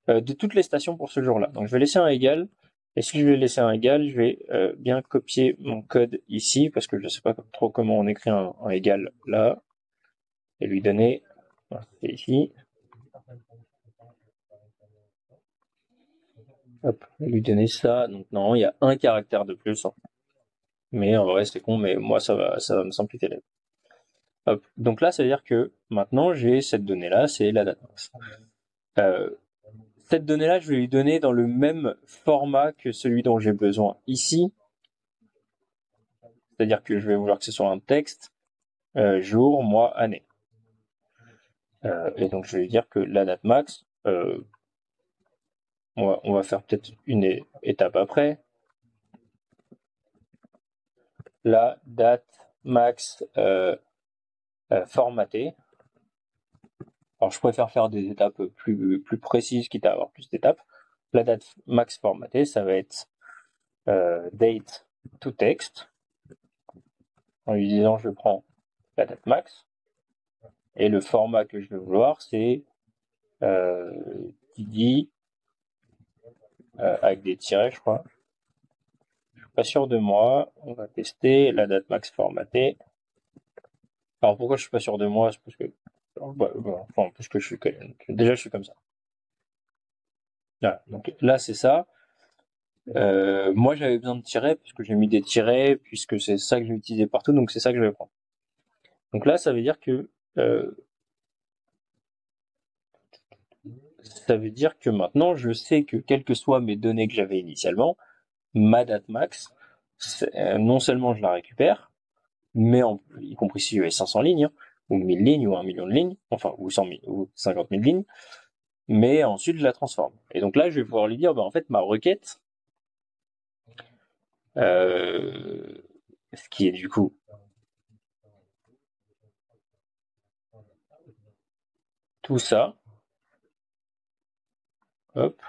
de toutes les stations pour ce jour-là. Donc, je vais laisser un égal. Et si je vais laisser un égal, je vais bien copier mon code ici, parce que je ne sais pas trop comment on écrit un égal là, et lui donner, c'est ici, hop, et lui donner ça. Donc non, il y a un caractère de plus, hein. Mais en vrai c'est con, mais moi ça va me simplifier la vie. Hop, donc là ça veut dire que maintenant j'ai cette donnée-là, c'est la date max. Cette donnée-là, je vais lui donner dans le même format que celui dont j'ai besoin ici. C'est-à-dire que je vais vouloir que ce soit un texte, jour, mois, année. Et donc je vais lui dire que la date max, on va faire peut-être une étape après. La date max formatée. Alors je préfère faire des étapes plus précises, quitte à avoir plus d'étapes. La date max formatée, ça va être date to text. En lui disant je prends la date max. Et le format que je vais vouloir, c'est TD avec des tirets, je crois. Je suis pas sûr de moi. On va tester la date max formatée. Alors pourquoi je suis pas sûr de moi? C'est parce que parce que déjà je suis comme ça. Voilà. Donc là c'est ça. Moi j'avais besoin de tirets puisque j'ai mis des tirets puisque c'est ça que j'ai utilisé partout, donc c'est ça que je vais prendre. Donc là ça veut dire que maintenant je sais que quelles que soient mes données que j'avais initialement, ma date max, non seulement je la récupère, mais y compris si j'avais 500 lignes, hein, ou 1000 lignes, ou 1 million de lignes, enfin, ou 100 000, ou 50 000 lignes, mais ensuite je la transforme. Et donc là, je vais pouvoir lui dire, bah, en fait, ma requête, ce qui est du coup tout ça, hop,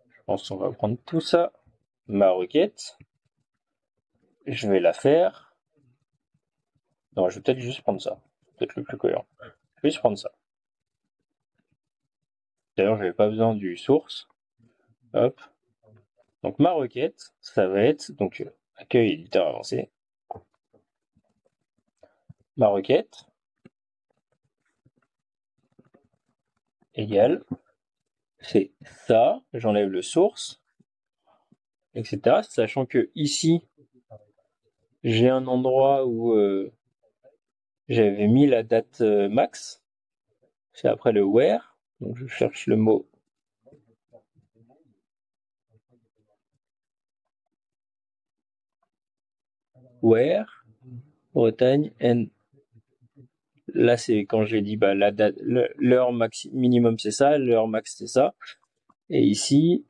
je pense qu'on va prendre tout ça, ma requête, je vais la faire, non, je vais peut-être juste prendre ça, c'est peut-être le plus cohérent, je vais juste prendre ça. D'ailleurs, j'avais pas besoin du source, hop, donc ma requête, ça va être, donc, accueil éditeur avancé, ma requête, égale, c'est ça, j'enlève le source, etc. Sachant que ici, j'ai un endroit où j'avais mis la date max, c'est après le where, donc je cherche le mot where Bretagne and là c'est quand j'ai dit bah la date, l'heure minimum c'est ça, l'heure max c'est ça. Et ici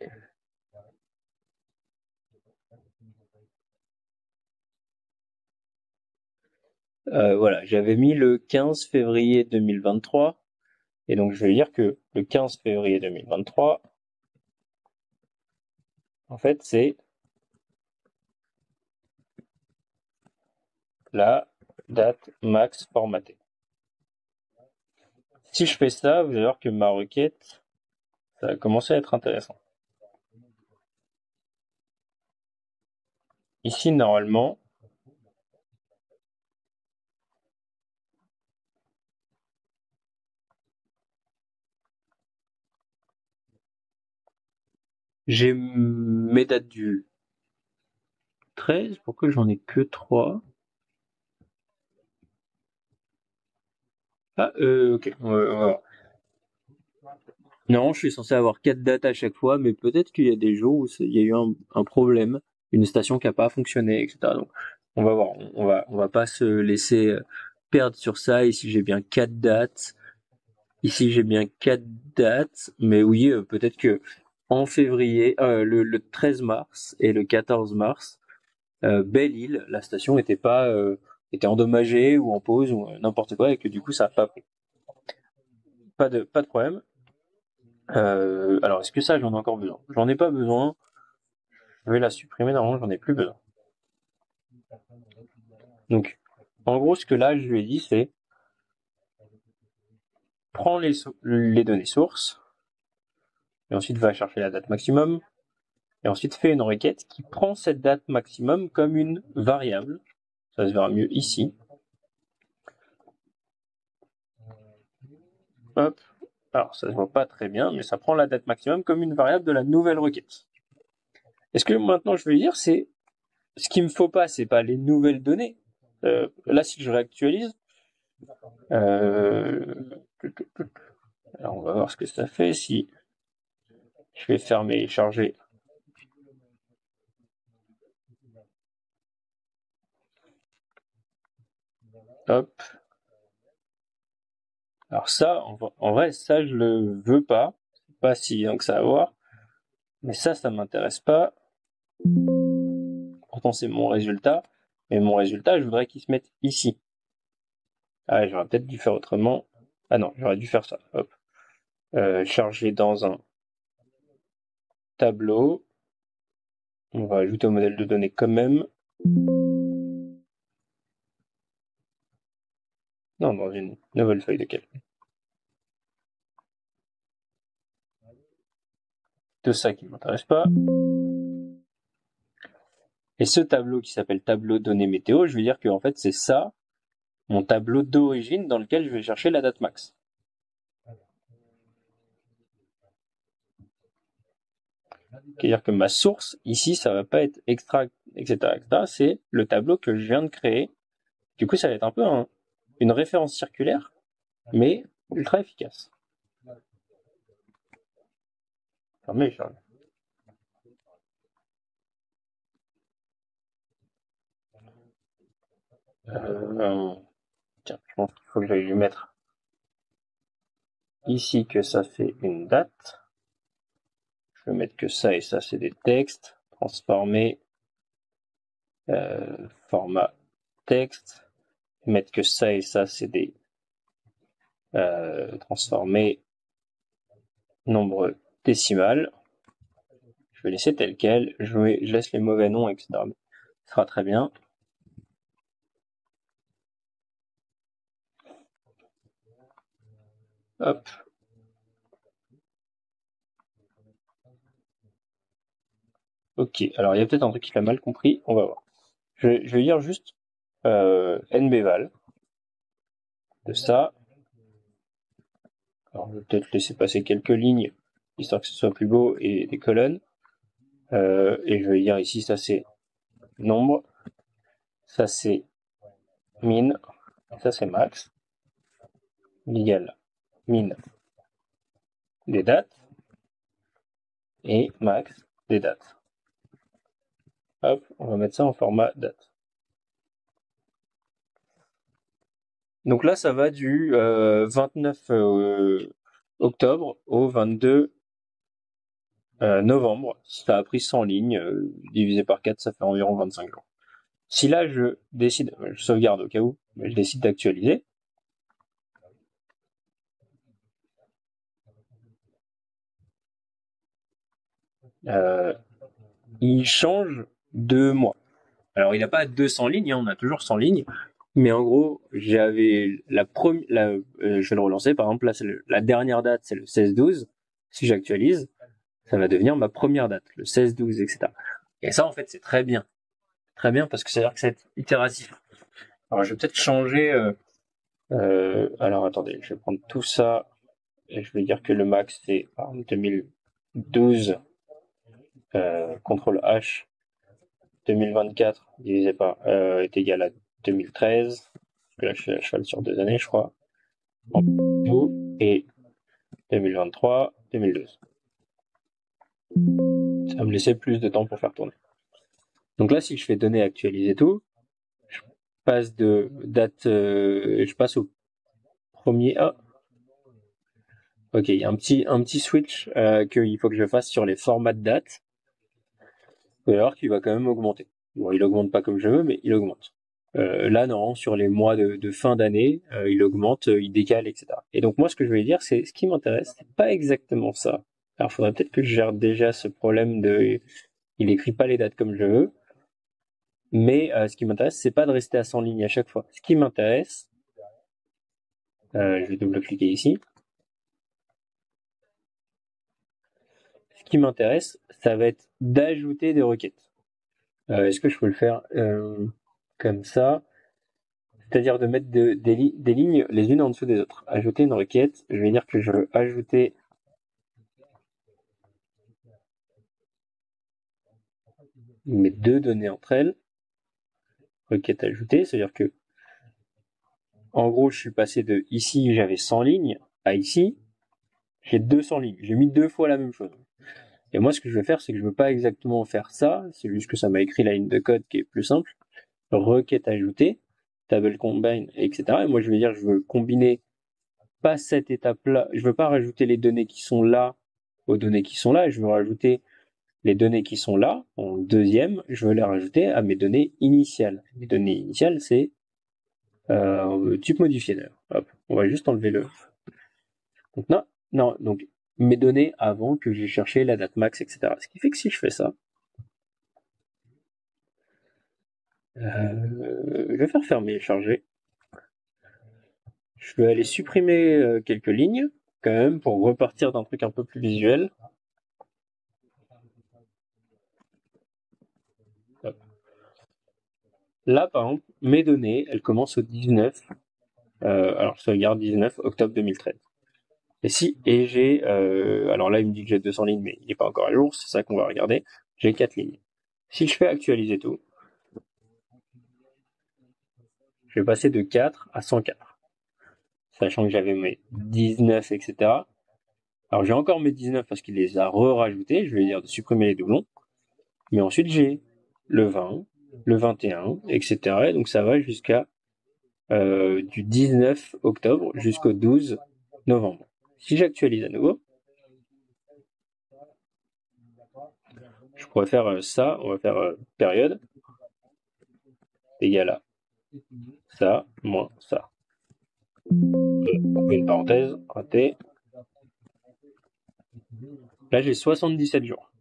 voilà, j'avais mis le 15 février 2023 et donc je vais dire que le 15 février 2023 en fait c'est la date max formatée. Si je fais ça, vous allez voir que ma requête, ça va commencer à être intéressant. Ici, normalement, j'ai mes dates du 13. Pourquoi j'en ai que 3? Ah, ok. Voilà. Non, je suis censé avoir 4 dates à chaque fois, mais peut-être qu'il y a des jours où il y a eu un problème, une station qui n'a pas fonctionné, etc. Donc, on va voir. On va pas se laisser perdre sur ça. Ici, j'ai bien 4 dates. Ici, j'ai bien 4 dates. Mais oui, peut-être que en février, le 13 mars et le 14 mars, Belle-Île, la station était pas était endommagée ou en pause ou n'importe quoi et que du coup ça a pas pris. Pas de problème. Alors est-ce que ça j'en ai encore besoin? J'en ai pas besoin. Je vais la supprimer, normalement j'en ai plus besoin. Donc en gros ce que là je lui ai dit c'est prends les données sources et ensuite va chercher la date maximum et ensuite fait une requête qui prend cette date maximum comme une variable. Ça se verra mieux ici. Hop. Alors ça se voit pas très bien, mais ça prend la date maximum comme une variable de la nouvelle requête. Et ce que maintenant je veux dire, c'est ce qu'il me faut pas, c'est pas les nouvelles données. Là, si je réactualise, alors on va voir ce que ça fait si je vais fermer et charger. Hop. Alors ça, en vrai, ça je le veux pas. Pas si donc ça à voir. Mais ça m'intéresse pas. Pourtant c'est mon résultat. Mais mon résultat, je voudrais qu'il se mette ici. Ah, j'aurais peut-être dû faire autrement. Ah non, j'aurais dû faire ça. Hop. Charger dans un tableau. On va ajouter au modèle de données quand même. Non, dans une nouvelle feuille de calcul. De ça qui ne m'intéresse pas. Et ce tableau qui s'appelle tableau données météo, je vais dire que en fait c'est ça, mon tableau d'origine dans lequel je vais chercher la date max. C'est-à-dire que ma source, ici, ça va pas être extract, etc., etc. C'est le tableau que je viens de créer. Du coup, ça va être un peu une référence circulaire, mais ultra efficace. Fermez, Charles. Tiens, je pense qu'il faut que j'aille lui mettre ici que ça fait une date. Je vais mettre que ça et ça, c'est des textes. Transformer, format texte. Mettre que ça et ça, c'est des transformer nombre décimal. Je vais laisser tel quel. Je laisse les mauvais noms, etc. Ce sera très bien. Hop. Ok, alors il y a peut-être un truc qu'il a mal compris, on va voir. Je vais lire juste nbval de ça. Alors je vais peut-être laisser passer quelques lignes, histoire que ce soit plus beau, et des colonnes. Et je vais lire ici, ça c'est nombre, ça c'est min, ça c'est max, égal min des dates, et max des dates. Hop, on va mettre ça en format date. Donc là, ça va du 29 octobre au 22 novembre. Ça a pris 100 lignes, divisé par 4, ça fait environ 25 jours. Si là, je décide, je sauvegarde au cas où, mais je décide d'actualiser, il change de mois. Alors, il n'a pas 200 lignes, hein, on a toujours 100 lignes, mais en gros, j'avais la première, je vais le relancer, par exemple, là, la dernière date, c'est le 16-12. Si j'actualise, ça va devenir ma première date, le 16-12, etc. Et ça, en fait, c'est très bien. Très bien, parce que ça veut dire que c'est itératif. Alors, je vais peut-être changer, alors, attendez, je vais prendre tout ça, et je vais dire que le max, c'est, par exemple, 2012, CTRL H, 2024 divisé par est égal à 2013, parce que là je suis à cheval sur 2 années je crois, en tout, et 2023, 2012. Ça va me laisser plus de temps pour faire tourner. Donc là si je fais données actualiser tout, je passe de date, je passe au premier. Ah, ok, il y a un petit switch qu'il faut que je fasse sur les formats de date. Vous allez voir qu'il va quand même augmenter. Bon, il augmente pas comme je veux, mais il augmente. Là, non, sur les mois de fin d'année, il augmente, il décale, etc. Et donc moi, ce que je voulais dire, c'est ce qui m'intéresse, c'est pas exactement ça. Alors, il faudrait peut-être que je gère déjà ce problème de, il écrit pas les dates comme je veux. Mais ce qui m'intéresse, c'est pas de rester à 100 lignes à chaque fois. Ce qui m'intéresse, je vais double-cliquer ici. Ce qui m'intéresse, ça va être d'ajouter des requêtes. Est-ce que je peux le faire comme ça? C'est-à-dire de mettre des lignes les unes en dessous des autres. Ajouter une requête, je vais dire que je veux ajouter mes deux données entre elles. Requête ajoutée, c'est-à-dire que, en gros, je suis passé de ici, j'avais 100 lignes, à ici, j'ai 200 lignes. J'ai mis 2 fois la même chose. Et moi, ce que je vais faire, c'est que je veux pas exactement faire ça, c'est juste que ça m'a écrit la ligne de code qui est plus simple. Requête ajoutée, table combine, etc. Et moi, je vais dire, je veux combiner pas cette étape-là, je veux pas rajouter les données qui sont là aux données qui sont là, je veux rajouter les données qui sont là, en deuxième, je veux les rajouter à mes données initiales. Les données initiales, c'est type modifié d'ailleurs. Hop, on va juste enlever le. Donc non, donc mes données avant que j'ai cherché la date max, etc. Ce qui fait que si je fais ça, je vais faire fermer et charger. Je vais aller supprimer quelques lignes quand même pour repartir d'un truc un peu plus visuel. Hop. Là, par exemple, mes données, elles commencent au 19. Alors, je sauvegarde 19 octobre 2013. Et j'ai, alors là, il me dit que j'ai 200 lignes, mais il n'est pas encore à jour, c'est ça qu'on va regarder. J'ai 4 lignes. Si je fais actualiser tout, je vais passer de 4 à 104. Sachant que j'avais mes 19, etc. Alors j'ai encore mes 19 parce qu'il les a re-rajoutés, je vais dire de supprimer les doublons. Mais ensuite j'ai le 20, le 21, etc. Et donc ça va jusqu'à du 19 octobre jusqu'au 12 novembre. Si j'actualise à nouveau, je pourrais faire ça, on va faire période égale à ça moins ça. Une parenthèse, raté. Là j'ai 77 jours.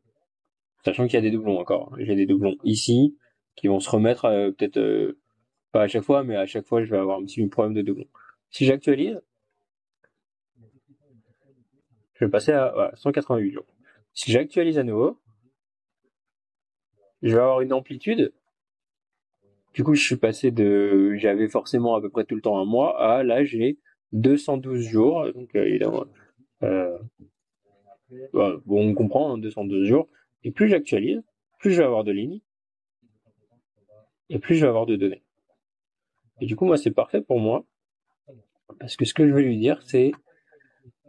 Sachant qu'il y a des doublons encore. J'ai des doublons ici qui vont se remettre peut-être pas à chaque fois, mais à chaque fois je vais avoir un petit problème de doublons. Si j'actualise, je vais passer à voilà, 188 jours. Si j'actualise à nouveau, je vais avoir une amplitude. Du coup, je suis passé de, j'avais forcément à peu près tout le temps un mois, à là j'ai 212 jours. Donc évidemment, bon, on comprend, hein, 212 jours. Et plus j'actualise, plus je vais avoir de lignes, et plus je vais avoir de données. Et du coup, moi, c'est parfait pour moi, parce que ce que je vais lui dire, c'est,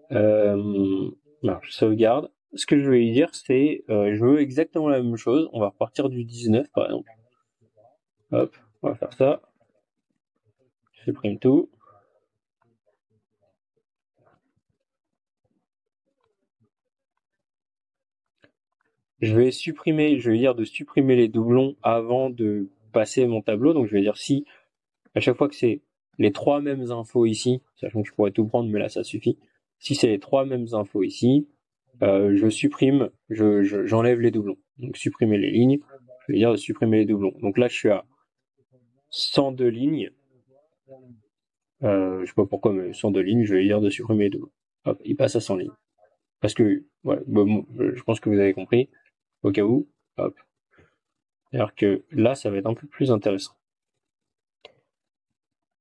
alors, je sauvegarde. Ce que je vais lui dire, c'est, je veux exactement la même chose. On va repartir du 19, par exemple. Hop, on va faire ça. Je supprime tout. je vais dire de supprimer les doublons avant de passer mon tableau. Donc je vais dire si à chaque fois que c'est les trois mêmes infos ici, sachant que je pourrais tout prendre, mais là ça suffit. Si c'est les trois mêmes infos ici, je supprime, j'enlève les doublons. Donc supprimer les lignes, je vais dire de supprimer les doublons. Donc là je suis à 102 lignes. Je sais pas pourquoi, mais 102 lignes, je vais dire de supprimer les doublons. Hop, il passe à 100 lignes. Parce que, ouais, bon, je pense que vous avez compris. Au cas où, hop. Alors que là, ça va être un peu plus intéressant.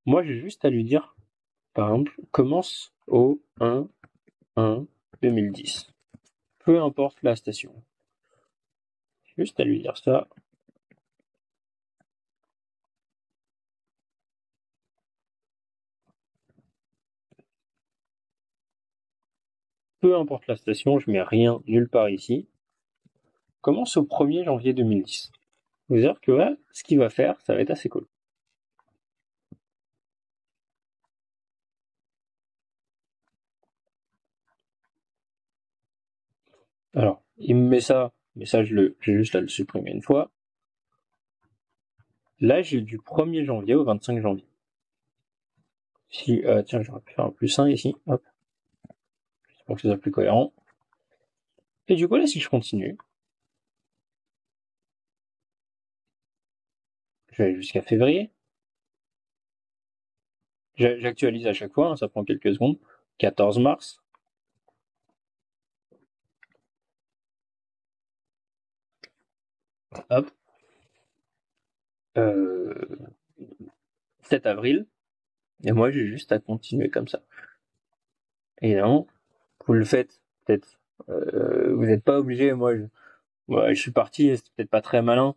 Moi, j'ai juste à lui dire, par exemple, commence au 1-1-2010. Peu importe la station. Juste à lui dire ça. Peu importe la station, je mets rien nulle part ici. Commence au 1er janvier 2010. Vous allez dire que ouais, ce qu'il va faire, ça va être assez cool. Alors, il me met ça, mais ça, j'ai juste à le supprimer une fois. Là, j'ai du 1er janvier au 25 janvier. Si, tiens, j'aurais pu faire un +1 ici, hop, pour que ce soit plus cohérent. Et du coup, là, si je continue, je vais aller jusqu'à février. J'actualise à chaque fois, hein, ça prend quelques secondes. 14 mars. Hop. 7 avril. Et moi, j'ai juste à continuer comme ça. Évidemment, vous le faites, peut-être. Vous n'êtes pas obligé. Moi, je suis parti, c'est peut-être pas très malin.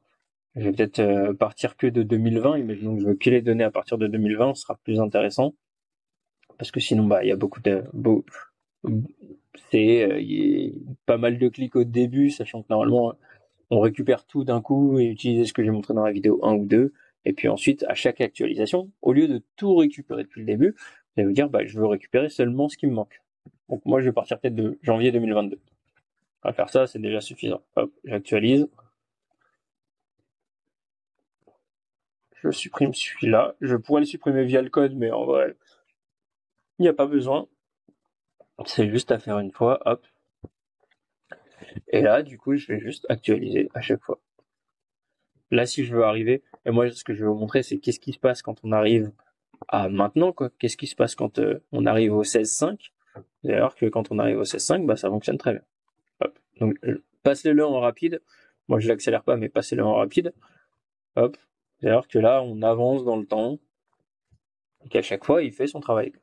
Je vais peut-être partir que de 2020. Imaginons que je veux que les données à partir de 2020, ce sera plus intéressant. Parce que sinon, bah, il y a il y a pas mal de clics au début, sachant que normalement, on récupère tout d'un coup et utiliser ce que j'ai montré dans la vidéo 1 ou 2. Et puis ensuite, à chaque actualisation, au lieu de tout récupérer depuis le début, vous allez vous dire, bah, je veux récupérer seulement ce qui me manque. Donc moi, je vais partir peut-être de janvier 2022. On va faire ça, c'est déjà suffisant. Hop, j'actualise. Je supprime celui-là. Je pourrais le supprimer via le code, mais en vrai, il n'y a pas besoin. C'est juste à faire une fois, hop. Et là, du coup, je vais juste actualiser à chaque fois. Là, si je veux arriver, et moi, ce que je vais vous montrer, c'est qu'est-ce qui se passe quand on arrive à maintenant, quoi. Qu'est-ce qui se passe quand on arrive au 16.5. D'ailleurs, que quand on arrive au 16.5, bah, ça fonctionne très bien. Hop. Donc, passez-le en rapide. Moi, je l'accélère pas, mais passez-le en rapide. Hop. D'ailleurs que là, on avance dans le temps. Et qu'à chaque fois, il fait son travail.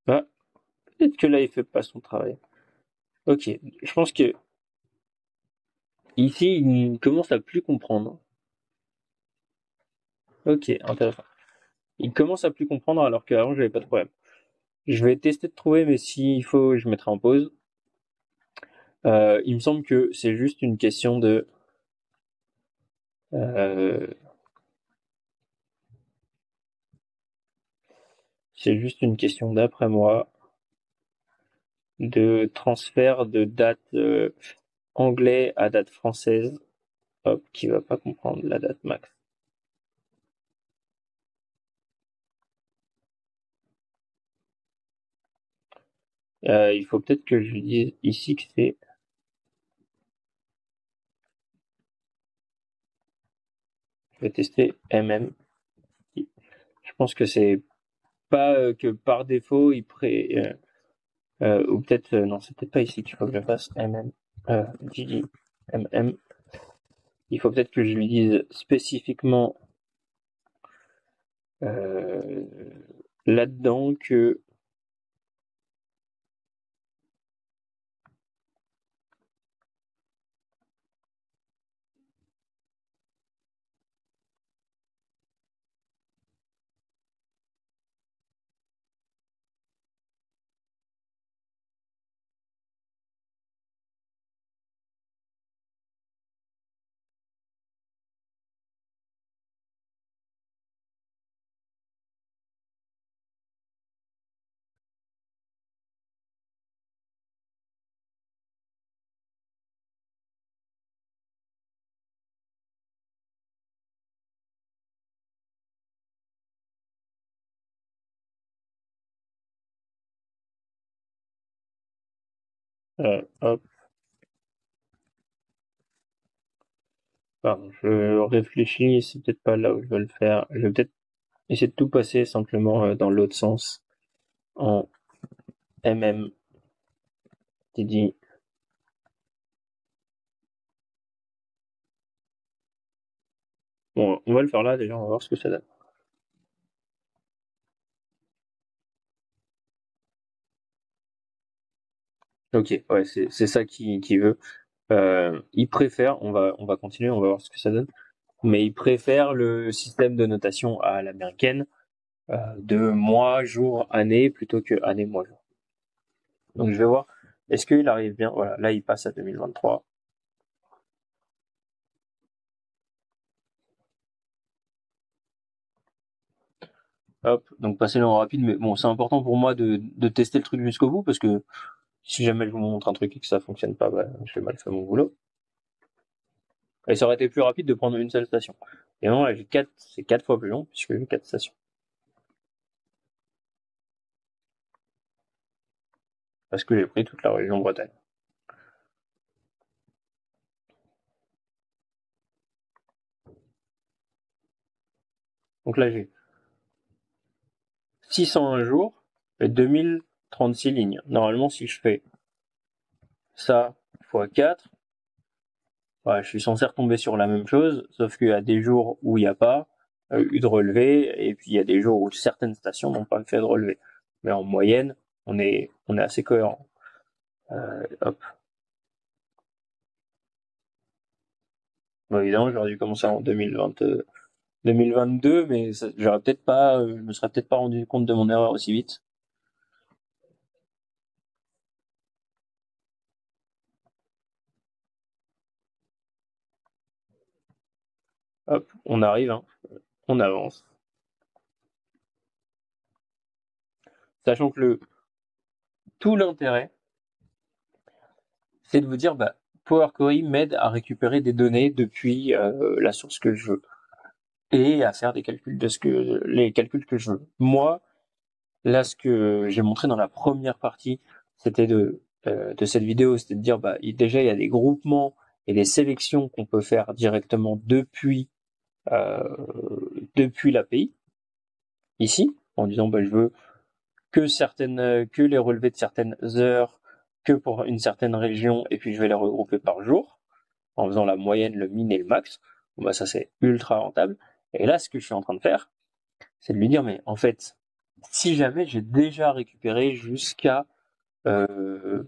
Bah, peut-être que là, il fait pas son travail. Ok. Je pense que ici, il commence à plus comprendre. Ok, intéressant. Il commence à plus comprendre alors qu'avant, j'avais pas de problème. Je vais tester de trouver, mais s'il faut, je mettrai en pause. Il me semble que c'est juste une question de c'est juste une question, d'après moi, de transfert de date anglais à date française. Hop, qui va pas comprendre la date max. Il faut peut-être que je dise ici que c'est. Je vais tester MM. Je pense que c'est pas que par défaut ou peut-être non, c'est peut-être pas ici qu'il faut que je fasse MM. GG MM. Il faut peut-être que je lui dise spécifiquement euh, là-dedans que Hop, pardon, je réfléchis, c'est peut-être pas là où je veux le faire. Je vais peut-être essayer de tout passer simplement dans l'autre sens en MMTD. Bon, on va le faire là déjà, on va voir ce que ça donne. Ok, ouais, c'est ça qui veut. Il préfère, on va continuer, on va voir ce que ça donne, mais il préfère le système de notation à l'américaine de mois, jour, année plutôt que année, mois, jour. Donc je vais voir, est-ce qu'il arrive bien? Voilà, là il passe à 2023. Hop, donc passer le en rapide, mais bon, c'est important pour moi de tester le truc jusqu'au bout parce que si jamais je vous montre un truc et que ça fonctionne pas, bah, je fais mal fait mon boulot. Et ça aurait été plus rapide de prendre une seule station. Et non, là j'ai c'est 4 fois plus long puisque j'ai 4 stations. Parce que j'ai pris toute la région Bretagne. Donc là j'ai 601 jours et 2036 lignes. Normalement, si je fais ça fois 4, ouais, je suis censé retomber sur la même chose, sauf qu'il y a des jours où il n'y a pas eu de relevé, et puis il y a des jours où certaines stations n'ont pas fait de relevé. Mais en moyenne, on est assez cohérent. Hop. Bon, évidemment, j'aurais dû commencer en 2020, 2022, mais j'aurais peut-être pas, je me serais peut-être pas rendu compte de mon erreur aussi vite. Hop, on arrive, hein, on avance. Sachant que tout l'intérêt, c'est de vous dire, bah, Power Query m'aide à récupérer des données depuis la source que je veux et à faire des calculs les calculs que je veux. Moi, là, ce que j'ai montré dans la première partie, c'était de cette vidéo, c'était de dire, bah, déjà, il y a des groupements et des sélections qu'on peut faire directement euh, depuis l'API, ici, en disant, bah, je veux que les relevés de certaines heures, que pour une certaine région, et puis je vais les regrouper par jour, en faisant la moyenne, le min et le max. Bon, bah, ça, c'est ultra rentable. Et là, ce que je suis en train de faire, c'est de lui dire, mais en fait, si jamais j'ai déjà récupéré euh,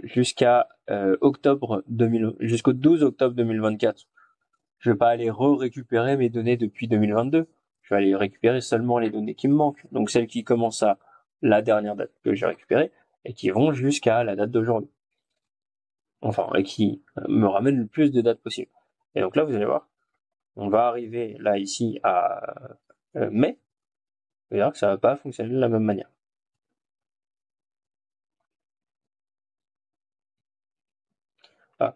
jusqu'au 12 octobre 2024, je vais pas aller récupérer mes données depuis 2022. Je vais aller récupérer seulement les données qui me manquent. Donc celles qui commencent à la dernière date que j'ai récupérée et qui vont jusqu'à la date d'aujourd'hui. Enfin, et qui me ramènent le plus de dates possible. Et donc là, vous allez voir, on va arriver là ici à mai. Vous verrez que ça va pas fonctionner de la même manière. Ah.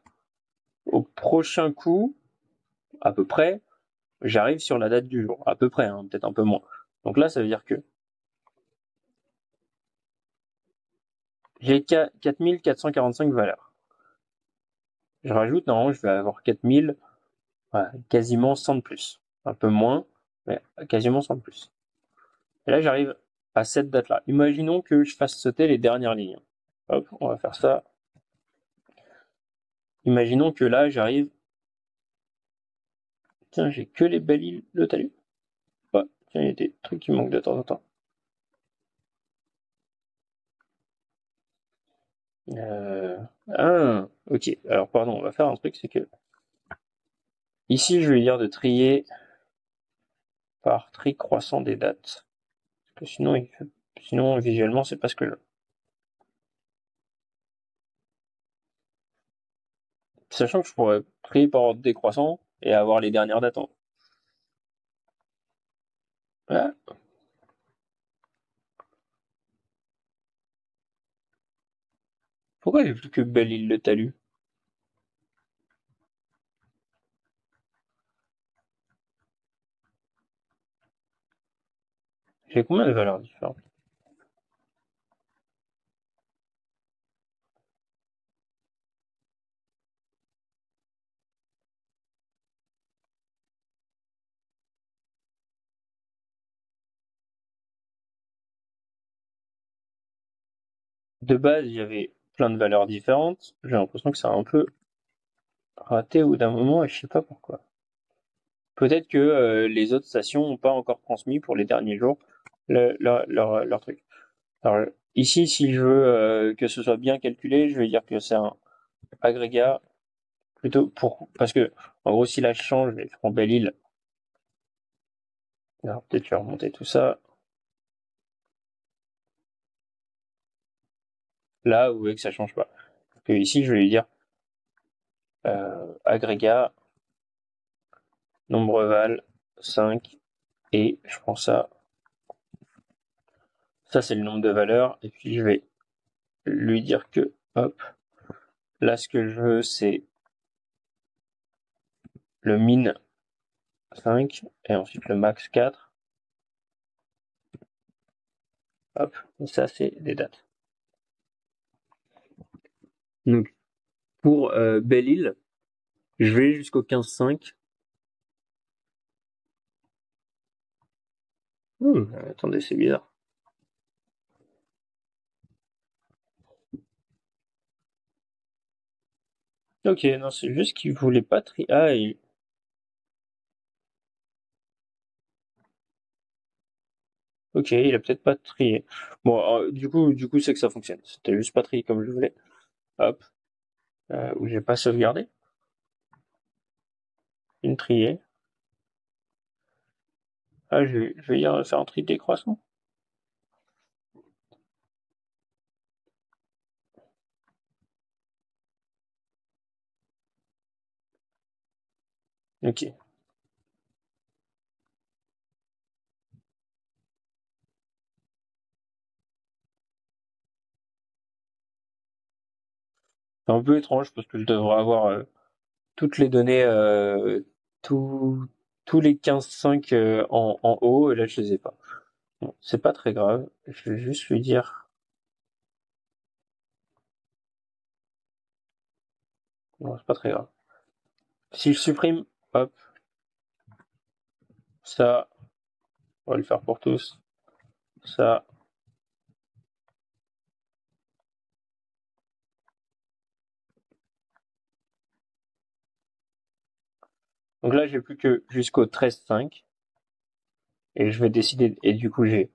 Au prochain coup, à peu près, j'arrive sur la date du jour. À peu près, hein, peut-être un peu moins. Donc là, ça veut dire que j'ai 4445 valeurs. Je rajoute, normalement, je vais avoir 4000, ouais, quasiment 100 de plus. Un peu moins, mais quasiment 100 de plus. Et là, j'arrive à cette date-là. Imaginons que je fasse sauter les dernières lignes. Hop, on va faire ça. Imaginons que là, j'arrive. Tiens, j'ai que les belles îles de Talus. Ouais, tiens, il y a des trucs qui manquent de temps en temps. Ah, ok. Alors, pardon, on va faire un truc, c'est que ici, je vais dire de trier par tri croissant des dates. Parce que sinon, visuellement, c'est pas ce que je veux. Sachant que je pourrais trier par ordre décroissant et avoir les dernières dates en haut. Voilà. Pourquoi j'ai plus que Belle-Île de Talus? J'ai combien de valeurs différentes? de base, il y avait plein de valeurs différentes. J'ai l'impression que ça a un peu raté au bout d'un moment et je sais pas pourquoi. Peut-être que les autres stations n'ont pas encore transmis pour les derniers jours leur truc. Alors ici, si je veux que ce soit bien calculé, je vais dire que c'est un agrégat plutôt parce que en gros si là je change, je prends Belle-Île. Alors peut-être je vais remonter tout ça. Là, vous voyez que ça change pas. Donc, ici, je vais lui dire agrégat nombre val 5 et je prends ça. Ça c'est le nombre de valeurs et puis je vais lui dire que hop, là ce que je veux c'est le min 5 et ensuite le max 4. Hop, et ça c'est des dates. Donc pour Belle-Île, je vais jusqu'au 15-5. Attendez, c'est bizarre. Ok, non, c'est juste qu'il voulait pas trier. Ah, ok, il a peut-être pas trié. Bon, du coup, c'est que ça fonctionne. C'était juste pas trié comme je voulais. Hop, où j'ai pas sauvegardé. Une triée. Ah, je vais faire un tri décroissant. Ok. C'est un peu étrange parce que je devrais avoir toutes les données, tous les 15-5 en haut, et là je les ai pas. Bon, c'est pas très grave. Je vais juste lui dire. Non, c'est pas très grave. Si je supprime, hop, ça, on va le faire pour tous. Ça. Donc là, j'ai plus que jusqu'au 13-5. Et je vais décider. Et du coup, j'ai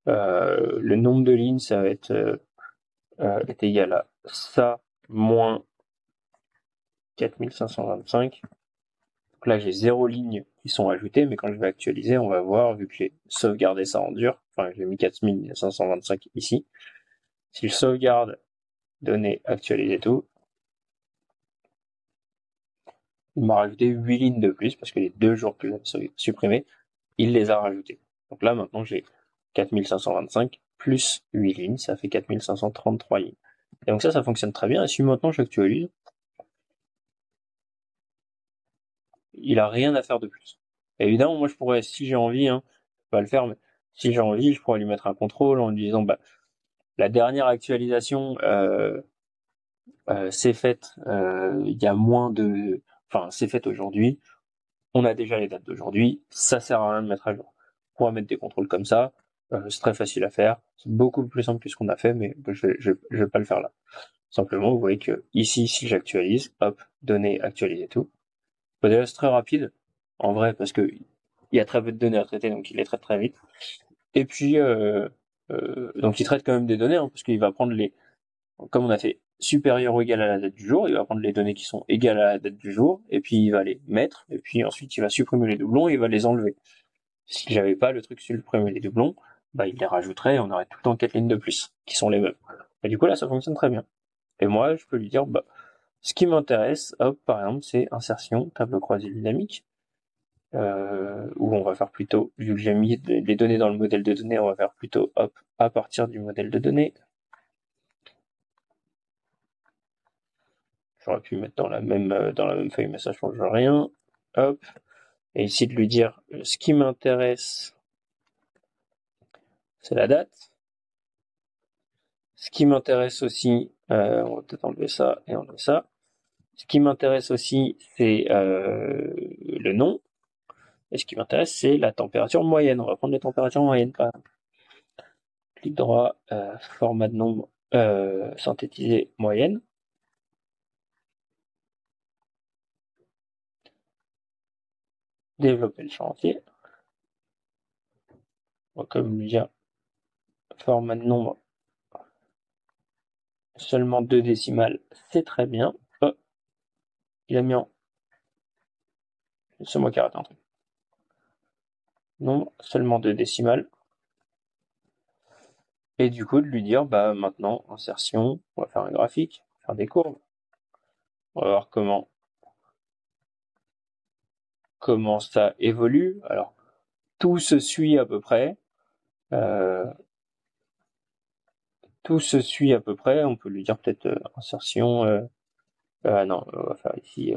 le nombre de lignes, ça va être égal à ça moins 4525. Donc là, j'ai 0 lignes qui sont ajoutées, mais quand je vais actualiser, on va voir, vu que j'ai sauvegardé ça en dur, enfin, j'ai mis 4525 ici. Si je sauvegarde, données, actualiser tout, il m'a rajouté 8 lignes de plus, parce que les 2 jours que j'avais supprimés, il les a rajoutés. Donc là, maintenant, j'ai 4525 plus 8 lignes, ça fait 4533 lignes. Et donc ça fonctionne très bien. Et si maintenant j'actualise, il a rien à faire de plus. Et évidemment, moi je pourrais, si j'ai envie, pas le faire, mais si j'ai envie, je pourrais lui mettre un contrôle en lui disant, bah, la dernière actualisation s'est faite il y a moins de, enfin, c'est faite aujourd'hui. On a déjà les dates d'aujourd'hui. Ça sert à rien de mettre à jour. On pourra mettre des contrôles comme ça. C'est très facile à faire. C'est beaucoup plus simple que ce qu'on a fait, mais je vais pas le faire là. Simplement, vous voyez que ici, si j'actualise, hop, données, actualiser tout. Déjà, c'est très rapide, en vrai, parce que il y a très peu de données à traiter, donc il les traite très vite. Et puis, donc il traite quand même des données, parce qu'il va prendre comme on a fait supérieur ou égal à la date du jour, il va prendre les données qui sont égales à la date du jour, et puis il va les mettre, et puis ensuite il va supprimer les doublons et il va les enlever. Si j'avais pas le truc supprimer les doublons, bah il les rajouterait et on aurait tout le temps 4 lignes de plus, qui sont les mêmes. Et du coup là, ça fonctionne très bien. Et moi, je peux lui dire, bah, ce qui m'intéresse, hop, par exemple, c'est insertion, tableau croisé dynamique, où on va faire plutôt, vu que j'ai mis les données dans le modèle de données, on va faire plutôt, hop, à partir du modèle de données. J'aurais pu mettre dans la même feuille, mais ça change rien. Hop. Et ici de lui dire, ce qui m'intéresse, c'est la date. Ce qui m'intéresse aussi, on va peut-être enlever ça et enlever ça. Ce qui m'intéresse aussi, c'est le nom. Et ce qui m'intéresse, c'est la température moyenne. On va prendre les températures moyennes, par exemple. Clic droit, format de nombre, synthétiser moyenne. Développer le champ entier. On va comme lui dire format de nombre seulement 2 décimales, c'est très bien. Oh, il a mis en. C'est moi qui ai raté un truc. Nombre seulement 2 décimales. Et du coup, de lui dire, bah maintenant, insertion, on va faire un graphique, faire des courbes. On va voir comment ça évolue. Alors, tout se suit à peu près. Euh, tout se suit à peu près. On peut lui dire peut-être insertion. Non, on va faire ici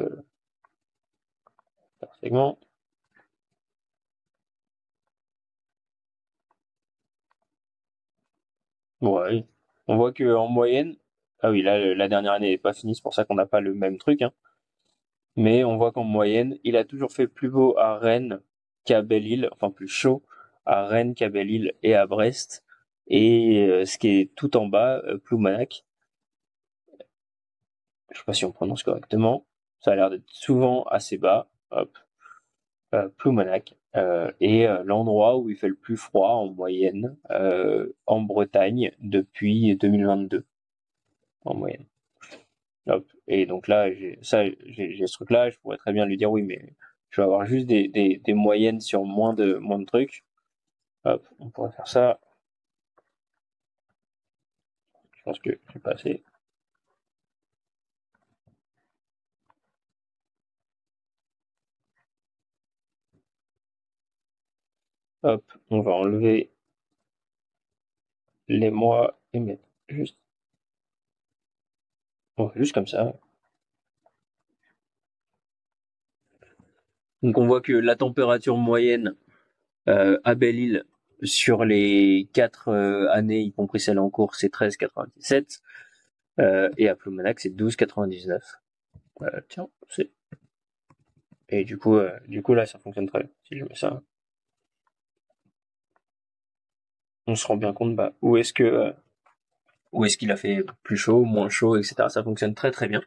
faire segment. Ouais. On voit que en moyenne, ah oui, là la dernière année n'est pas finie, c'est pour ça qu'on n'a pas le même truc, hein. Mais on voit qu'en moyenne, il a toujours fait plus beau à Rennes qu'à Belle-Île, enfin plus chaud à Rennes qu'à Belle-Île et à Brest. Et ce qui est tout en bas, Ploumanac, je sais pas si on prononce correctement, ça a l'air d'être souvent assez bas, hop, Ploumanac, et l'endroit où il fait le plus froid en moyenne en Bretagne depuis 2022, en moyenne. Hop. Et donc là, j'ai ce truc-là, je pourrais très bien lui dire oui, mais je vais avoir juste des moyennes sur moins de trucs. Hop, on pourrait faire ça. Je pense que je vais passer. Hop, on va enlever les mois et mettre juste, juste comme ça. Donc on voit que la température moyenne à Belle-Île sur les 4 années, y compris celle en cours, c'est 13,97. Et à Ploumanac, c'est 12,99. Tiens, c'est. Et du coup là, ça fonctionne très bien. Si je mets ça, on se rend bien compte bah, où est-ce qu'il a fait plus chaud, moins chaud, etc. Ça fonctionne très très bien.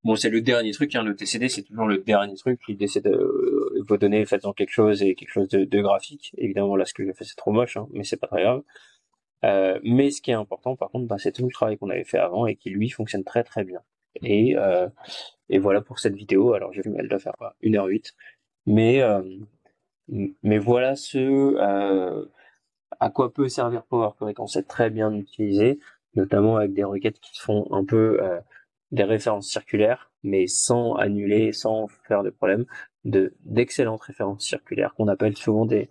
Bon, c'est le dernier truc, hein, le TCD, c'est toujours le dernier truc. L'idée, c'est de vos données, faites-en quelque chose et quelque chose de graphique. Évidemment, là, ce que j'ai fait, c'est trop moche, hein, mais c'est pas très grave. Mais ce qui est important, par contre, bah, c'est tout le travail qu'on avait fait avant et qui, lui, fonctionne très très bien. Et voilà pour cette vidéo. Alors, j'ai vu, elle doit faire 1h08. Mais, euh, mais voilà à quoi peut servir Power Query quand c'est très bien utilisé, notamment avec des requêtes qui font un peu des références circulaires, mais sans annuler, sans faire de problème, d'excellentes références circulaires qu'on appelle souvent des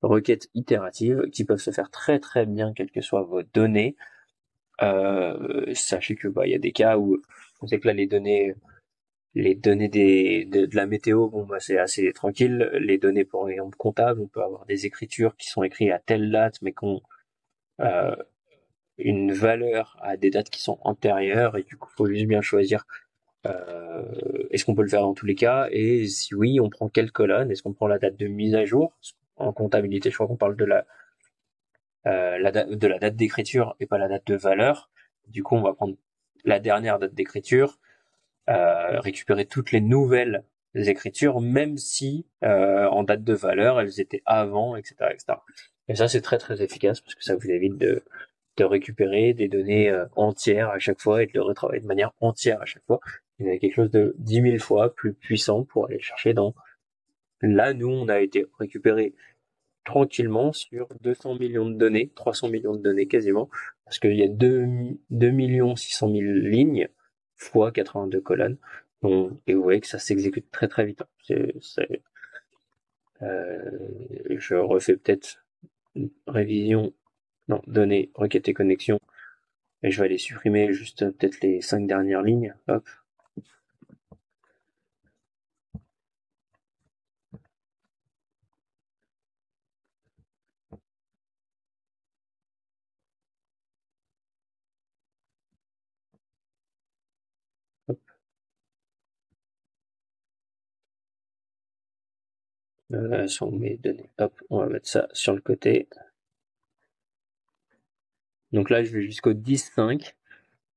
requêtes itératives qui peuvent se faire très très bien quelles que soient vos données. Sachez que bah il y a des cas où on sait que là les données de la météo, bon bah c'est assez tranquille. Les données pour exemple comptables, on peut avoir des écritures qui sont écrites à telle date, mais qu'on euh, une valeur à des dates qui sont antérieures, et du coup, il faut juste bien choisir est-ce qu'on peut le faire dans tous les cas, et si oui, on prend quelle colonne, est-ce qu'on prend la date de mise à jour, en comptabilité, je crois qu'on parle de la date d'écriture et pas la date de valeur. Du coup, on va prendre la dernière date d'écriture, récupérer toutes les nouvelles écritures, même si en date de valeur, elles étaient avant, etc., etc. Et ça, c'est très très efficace parce que ça vous évite de récupérer des données entières à chaque fois et de le retravailler de manière entière à chaque fois. Vous avez quelque chose de 10 000 fois plus puissant pour aller chercher dans. Là, nous, on a été récupéré tranquillement sur 200 millions de données, 300 millions de données quasiment, parce qu'il y a 2 600 000 lignes fois 82 colonnes. Et vous voyez que ça s'exécute très très vite. Je refais peut-être une révision, non, données, requête et connexion. Et je vais aller supprimer juste peut-être les 5 dernières lignes. Hop. Hop. Sont mes données. Hop, on va mettre ça sur le côté. Donc là, je vais jusqu'au 10.5.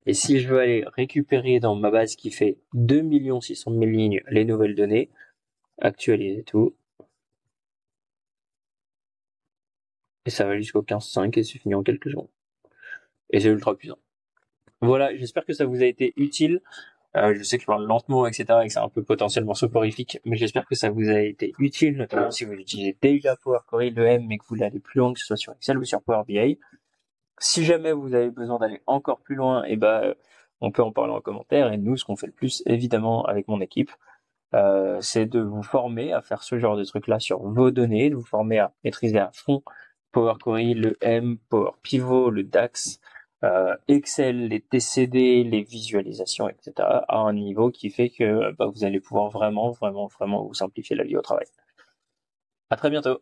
Et si je veux aller récupérer dans ma base qui fait 2 600 000 lignes les nouvelles données, actualiser tout. Et ça va jusqu'au 15.5 et c'est fini en quelques secondes. Et c'est ultra puissant. Voilà, j'espère que ça vous a été utile. Je sais que je parle lentement, etc., et que c'est un peu potentiellement soporifique, mais j'espère que ça vous a été utile, notamment si vous utilisez déjà Power Query, le M, mais que vous voulez aller plus loin, que ce soit sur Excel ou sur Power BI. Si jamais vous avez besoin d'aller encore plus loin, on peut en parler en commentaire. Et nous, ce qu'on fait le plus, évidemment, avec mon équipe, c'est de vous former à faire ce genre de trucs-là sur vos données, de vous former à maîtriser à fond Power Query, le M, Power Pivot, le DAX, Excel, les TCD, les visualisations, etc. à un niveau qui fait que vous allez pouvoir vraiment, vraiment, vraiment vous simplifier la vie au travail. À très bientôt.